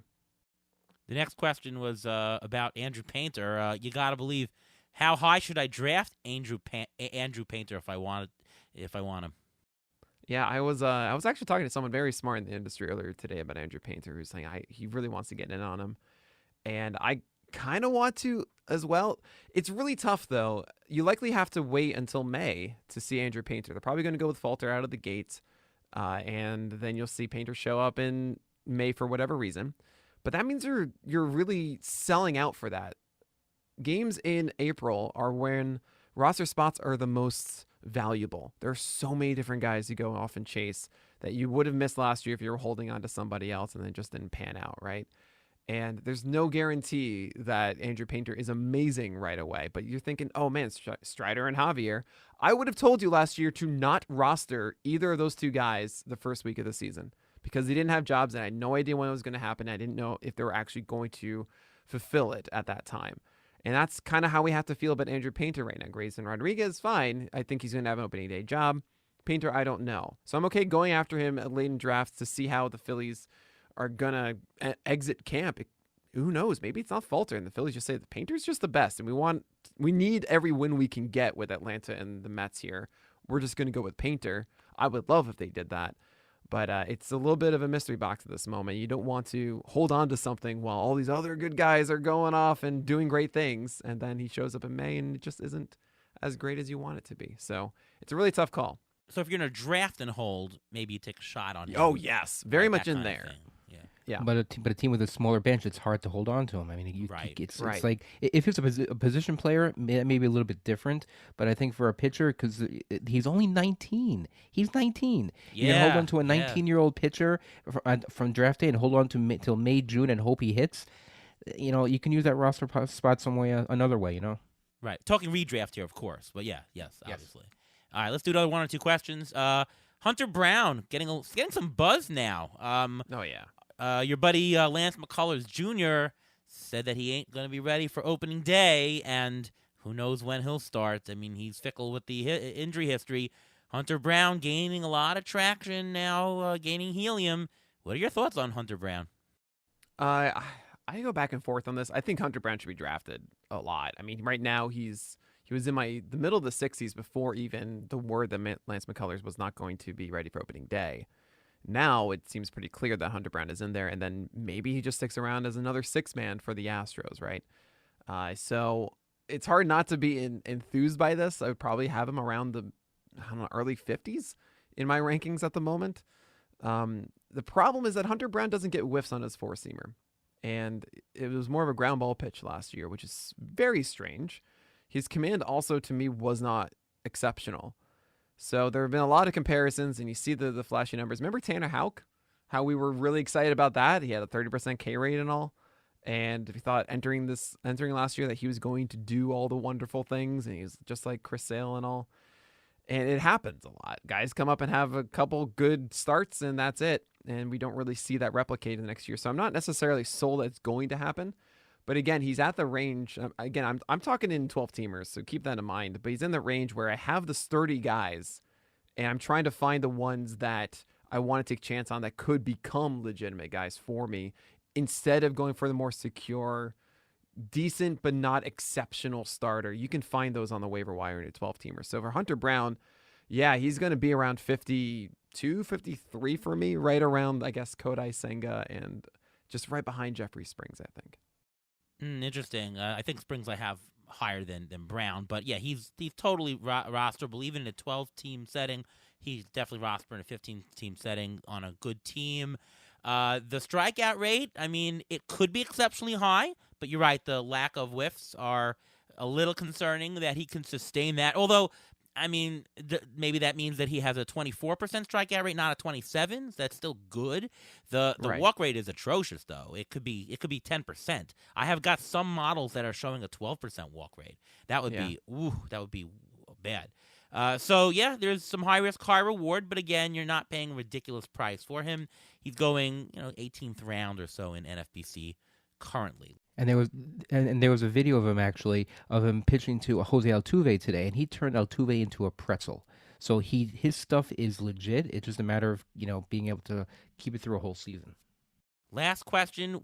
The next question was about Andrew Painter. You got to believe, how high should I draft Andrew Painter if I want him? Yeah, I was actually talking to someone very smart in the industry earlier today about Andrew Painter, who's saying he really wants to get in on him, and I kind of want to as well. It's really tough though. You likely have to wait until May to see Andrew Painter. They're probably going to go with Falter out of the gate, and then you'll see Painter show up in May for whatever reason. But that means you're really selling out for that. Games in April are when roster spots are the most valuable. There are so many different guys you go off and chase that you would have missed last year if you were holding on to somebody else and then just didn't pan out, right? And there's no guarantee that Andrew Painter is amazing right away. But you're thinking, oh man, Strider and Javier. I would have told you last year to not roster either of those 2 guys the first week of the season, because they didn't have jobs and I had no idea when it was going to happen. I didn't know if they were actually going to fulfill it at that time. And that's kind of how we have to feel about Andrew Painter right now. Grayson Rodriguez, fine. I think he's going to have an opening day job. Painter, I don't know. So I'm okay going after him at late in drafts to see how the Phillies are going to exit camp. Who knows? Maybe it's not Falter, and the Phillies just say the Painter's just the best, and we need every win we can get with Atlanta and the Mets here. We're just going to go with Painter. I would love if they did that. But it's a little bit of a mystery box at this moment. You don't want to hold on to something while all these other good guys are going off and doing great things, and then he shows up in May and it just isn't as great as you want it to be. So it's a really tough call. So if you're going to draft and hold, maybe you take a shot on him. Oh, yes. Very Like much that in kind of there. thing. Yeah. Yeah. But a team with a smaller bench, it's hard to hold on to him. I mean, Right. it's Right. like if it's a position player, that may be a little bit different. But I think for a pitcher, because he's only 19, he's 19. You can hold on to a 19-year-old pitcher from draft day and hold on to till May, June, and hope he hits. You know, you can use that roster spot some way, another way. You know. Right. Talking redraft here, of course. But yes, obviously. All right, let's do another one or two questions. Hunter Brown getting some buzz now. Oh, yeah. Your buddy Lance McCullers Jr. said that he ain't going to be ready for opening day, and who knows when he'll start. I mean, he's fickle with the injury history. Hunter Brown gaining a lot of traction now, gaining helium. What are your thoughts on Hunter Brown? I go back and forth on this. I think Hunter Brown should be drafted a lot. I mean, right now he was in the middle of the 60s before even the word that Lance McCullers was not going to be ready for opening day. Now it seems pretty clear that Hunter Brown is in there, and then maybe he just sticks around as another six-man for the Astros, right? So it's hard not to be enthused by this. I would probably have him around the early 50s in my rankings at the moment. The problem is that Hunter Brown doesn't get whiffs on his four-seamer, and it was more of a ground ball pitch last year, which is very strange. His command also, to me, was not exceptional. So there have been a lot of comparisons, and you see the flashy numbers. Remember Tanner Houck? How we were really excited about that? He had a 30% K rate and all. And we thought entering last year that he was going to do all the wonderful things, and he's just like Chris Sale and all. And it happens a lot. Guys come up and have a couple good starts, and that's it. And we don't really see that replicated the next year. So I'm not necessarily sold that it's going to happen. But again, he's at the range. Again, I'm talking in 12-teamers, so keep that in mind. But he's in the range where I have the sturdy guys, and I'm trying to find the ones that I want to take a chance on that could become legitimate guys for me, instead of going for the more secure, decent but not exceptional starter. You can find those on the waiver wire in a 12-teamer. So for Hunter Brown, yeah, he's going to be around 52, 53 for me, right around, I guess, Kodai Senga, and just right behind Jeffrey Springs, I think. Interesting. I think Springs I have higher than Brown, but yeah, he's totally rosterable. Even in a 12-team setting, he's definitely rosterable in a 15-team setting on a good team. The strikeout rate, I mean, it could be exceptionally high, but you're right, the lack of whiffs are a little concerning that he can sustain that. Although, I mean, maybe that means that he has a 24% strikeout rate, not a 27. That's still good. The Right. walk rate is atrocious, though. It could be 10%. I have got some models that are showing a 12% walk rate. That would be bad. So yeah, there's some high risk, high reward, but again, you're not paying a ridiculous price for him. He's going, 18th round or so in NFBC currently. And there was a video of him actually of him pitching to Jose Altuve today, and he turned Altuve into a pretzel. So his stuff is legit. It's just a matter of being able to keep it through a whole season. Last question: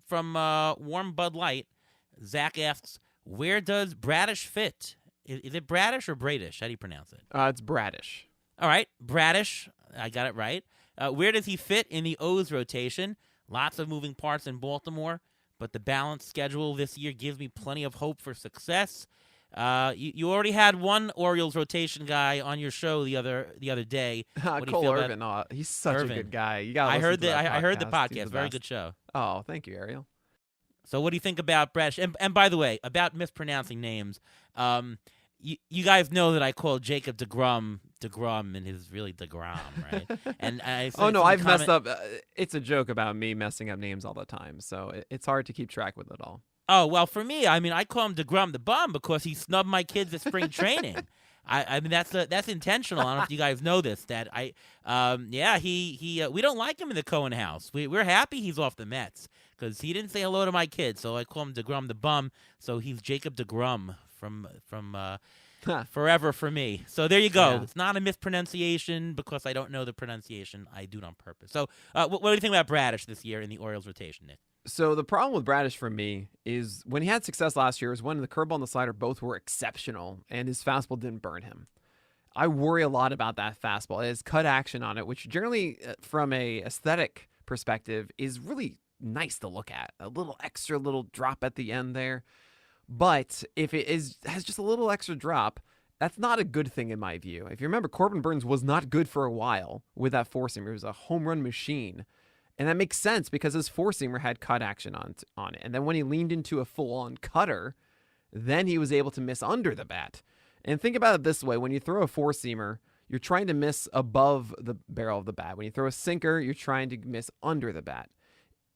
from Warm Bud Light, Zach asks, where does Bradish fit? Is it Bradish or Bradish? How do you pronounce it? It's Bradish. All right, Bradish. I got it right. Where does he fit in the O's rotation? Lots of moving parts in Baltimore, but the balanced schedule this year gives me plenty of hope for success. You already had one Orioles rotation guy on your show the other day. What do you Cole feel Irvin. He's such a good guy. You got. I heard the He's podcast. the Very best. good show. Oh, thank you, Ariel. So what do you think about Bradish? And by the way, about mispronouncing names, you guys know that I call Jacob DeGrom, and it's really DeGrom, right? And I've messed up. It's a joke about me messing up names all the time, so it's hard to keep track with it all. Oh, well, for me, I mean, I call him DeGrom the Bum because he snubbed my kids at spring training. I mean that's intentional. I don't know if you guys know this. That he we don't like him in the Cohen house. We're happy he's off the Mets because he didn't say hello to my kid, so I call him DeGrum the bum. So he's Jacob DeGrum from Forever for me. So there you go. Yeah. It's not a mispronunciation because I don't know the pronunciation. I do it on purpose. So what do you think about Bradish this year in the Orioles rotation, Nick? So the problem with Bradish for me is when he had success last year is when the curveball and the slider both were exceptional and his fastball didn't burn him. I worry a lot about that fastball. It has cut action on it, which generally from a aesthetic perspective is really nice to look at. A little extra little drop at the end there. But if it has just a little extra drop, that's not a good thing in my view. If you remember, Corbin Burns was not good for a while with that four-seamer. It was a home run machine. And that makes sense because his four-seamer had cut action on it. And then when he leaned into a full-on cutter, then he was able to miss under the bat. And think about it this way. When you throw a four-seamer, you're trying to miss above the barrel of the bat. When you throw a sinker, you're trying to miss under the bat.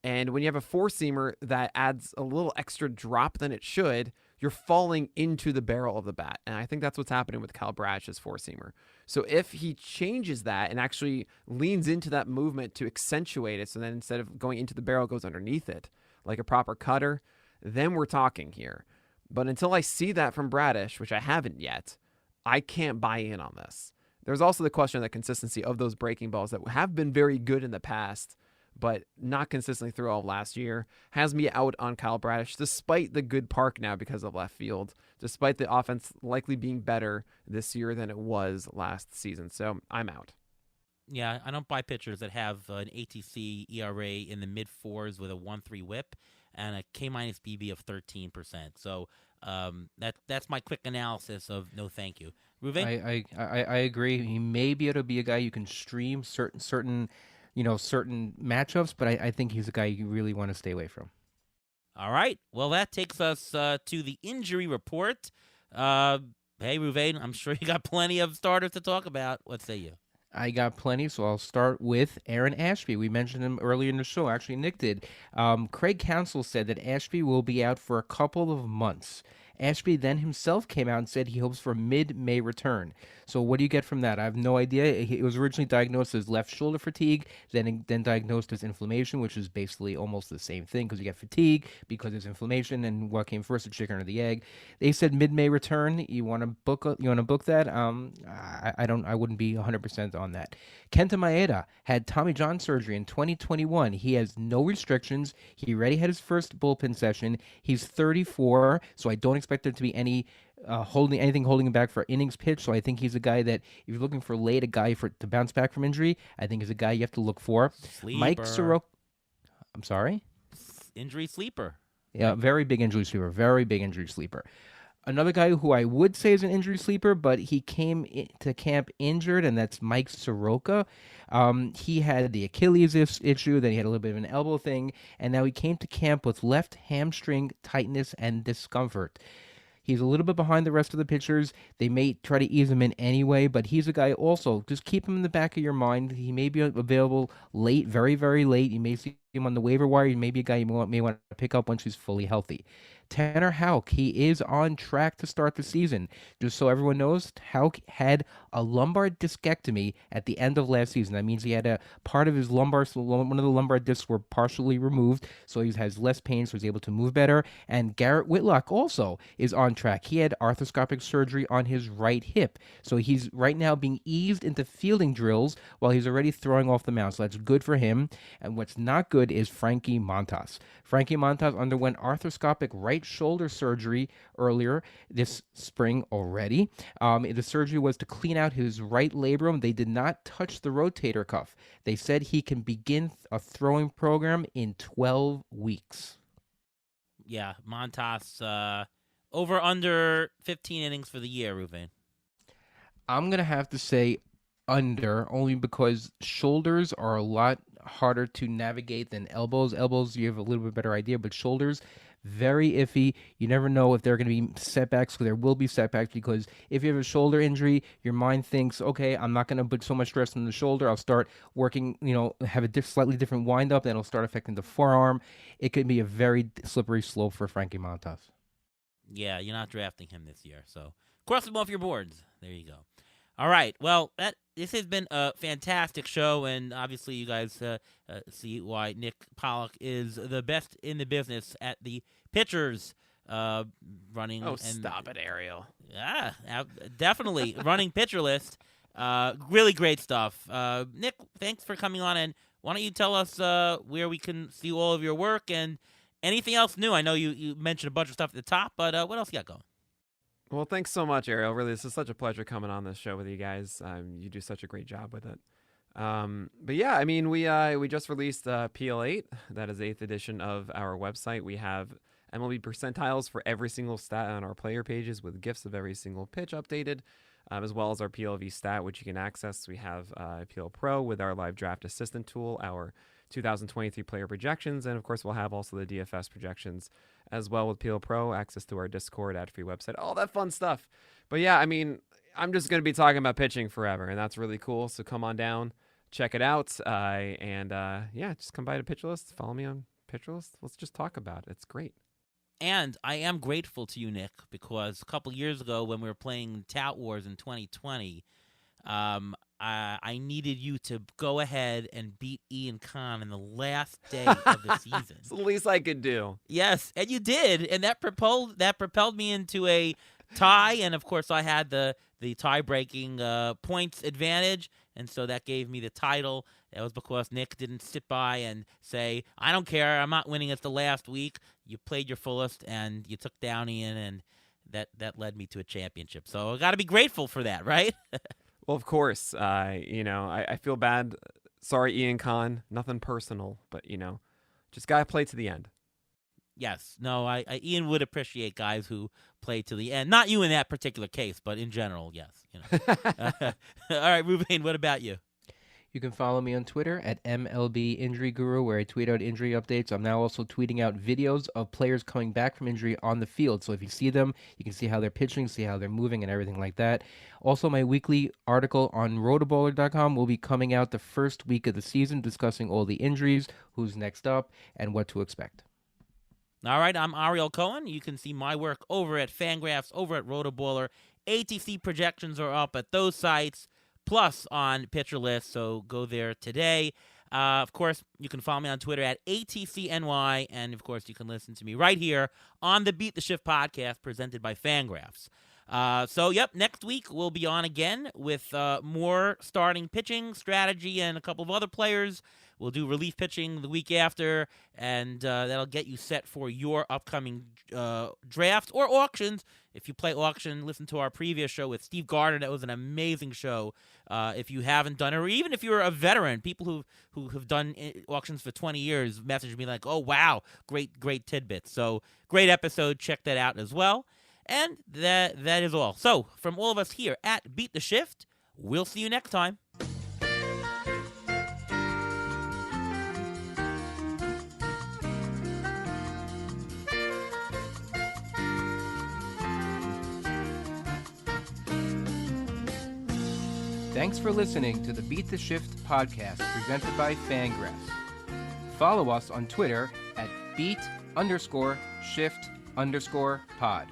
And when you have a four-seamer that adds a little extra drop than it should, you're falling into the barrel of the bat. And I think that's what's happening with Kyle Bradish's four-seamer. So if he changes that and actually leans into that movement to accentuate it, so then instead of going into the barrel, it goes underneath it, like a proper cutter, then we're talking here. But until I see that from Bradish, which I haven't yet, I can't buy in on this. There's also the question of the consistency of those breaking balls that have been very good in the past, but not consistently through all of last year. Has me out on Kyle Bradish, despite the good park now because of left field, despite the offense likely being better this year than it was last season. So I'm out. Yeah, I don't buy pitchers that have an ATC ERA in the mid fours with a 1.3 WHIP and a K minus BB of 13%. So that's my quick analysis of no thank you. Ruven? I agree. He may be able to be a guy you can stream certain matchups, but I think he's a guy you really want to stay away from. All right. Well, that takes us to the injury report. Hey, Ruvain, I'm sure you got plenty of starters to talk about. What say you? I got plenty, so I'll start with Aaron Ashby. We mentioned him earlier in the show. Actually, Nick did. Craig Counsell said that Ashby will be out for a couple of months. Ashby then himself came out and said he hopes for mid-May return. So what do you get from that? I have no idea. He was originally diagnosed as left shoulder fatigue, then diagnosed as inflammation, which is basically almost the same thing because you get fatigue because there's inflammation. And what came first, the chicken or the egg? They said mid-May return. You want to book that? I wouldn't be 100% on that. Kenta Maeda had Tommy John surgery in 2021. He has no restrictions. He already had his first bullpen session. He's 34, so I don't expect there to be anything holding him back for innings pitched. So I think he's a guy that if you're looking for a guy to bounce back from injury, I think is a guy you have to look for. Sleeper. Mike Soroka. I'm sorry? Injury sleeper. Yeah, very big injury sleeper. Very big injury sleeper. Another guy who I would say is an injury sleeper, but he came to camp injured, and that's Mike Soroka. He had the Achilles issue, then he had a little bit of an elbow thing, and now he came to camp with left hamstring tightness and discomfort. He's a little bit behind the rest of the pitchers. They may try to ease him in anyway, but he's a guy also. Just keep him in the back of your mind. He may be available late, very, very late. You may see him on the waiver wire. He may be a guy you may want to pick up once he's fully healthy. Tanner Houck, he is on track to start the season. Just so everyone knows, Houck had a lumbar discectomy at the end of last season. That means he had a part of his lumbar, one of the lumbar discs were partially removed, so he has less pain, so he's able to move better. And Garrett Whitlock also is on track. He had arthroscopic surgery on his right hip, so he's right now being eased into fielding drills while he's already throwing off the mound, so that's good for him. And what's not good is Frankie Montas. Frankie Montas underwent arthroscopic right shoulder surgery earlier this spring already. The surgery was to clean out his right labrum. They did not touch the rotator cuff. They said he can begin a throwing program in 12 weeks. Yeah, Montas, over under 15 innings for the year, Ruven. I'm going to have to say under, only because shoulders are a lot harder to navigate than elbows. Elbows, you have a little bit better idea, but shoulders, very iffy. You never know if there are going to be setbacks, so there will be setbacks, because if you have a shoulder injury, your mind thinks, okay, I'm not going to put so much stress on the shoulder. I'll start working, have a slightly different wind-up, then it'll start affecting the forearm. It could be a very slippery slope for Frankie Montas. Yeah, you're not drafting him this year, so Cross them off your boards. There you go. All right. Well, this has been a fantastic show, and obviously you guys see why Nick Pollack is the best in the business at the pitchers running. Oh, stop it, Ariel. Yeah, definitely running pitcher list. Really great stuff. Nick, thanks for coming on, and why don't you tell us where we can see all of your work and anything else new? I know you mentioned a bunch of stuff at the top, but what else you got going? Well, thanks so much, Ariel. Really, this is such a pleasure coming on this show with you guys. You do such a great job with it. But yeah, I mean, we just released PL8. That is 8th edition of our website. We have MLB percentiles for every single stat on our player pages with GIFs of every single pitch updated, as well as our PLV stat, which you can access. We have PL Pro with our live draft assistant tool, our 2023 player projections, and of course we'll have also the DFS projections as well with PL Pro, access to our Discord, ad-free website, all that fun stuff. But yeah, I mean, I'm just going to be talking about pitching forever, and that's really cool. So come on down, check it out, and just come by to Pitcher List, follow me on Pitcher List. Let's just talk about it. It's great. And I am grateful to you, Nick, because a couple years ago when we were playing Tout Wars in 2020, I needed you to go ahead and beat Ian Kahn in the last day of the season. It's the least I could do. Yes, and you did, and that propelled me into a tie, and of course I had the tie-breaking points advantage, and so that gave me the title. That was because Nick didn't sit by and say, I don't care, I'm not winning, it's the last week. You played your fullest, and you took down Ian, and that led me to a championship. So I got to be grateful for that, right? Well, of course, I feel bad. Sorry, Ian Kahn. Nothing personal, but, just got to play to the end. Yes. No, Ian would appreciate guys who play to the end. Not you in that particular case, but in general, yes. All right, Ruben, what about you? You can follow me on Twitter at MLB Injury Guru, where I tweet out injury updates. I'm now also tweeting out videos of players coming back from injury on the field. So if you see them, you can see how they're pitching, see how they're moving, and everything like that. Also, my weekly article on rotoballer.com will be coming out the first week of the season, discussing all the injuries, who's next up, and what to expect. All right, I'm Ariel Cohen. You can see my work over at Fangraphs, over at Rotoballer. ATC projections are up at those sites, plus on Pitcher List, so go there today. Of course, you can follow me on Twitter at ATCNY, and of course, you can listen to me right here on the Beat the Shift podcast presented by Fangraphs. Next week we'll be on again with more starting pitching strategy and a couple of other players. We'll do relief pitching the week after, and that'll get you set for your upcoming draft or auctions. If you play auction, listen to our previous show with Steve Gardner. That was an amazing show. If you haven't done it, or even if you're a veteran, people who have done auctions for 20 years message me like, oh, wow, great tidbits. So great episode. Check that out as well. And that is all. So from all of us here at Beat the Shift, we'll see you next time. Thanks for listening to the Beat the Shift podcast presented by Fangraphs. Follow us on Twitter at beat_shift_pod.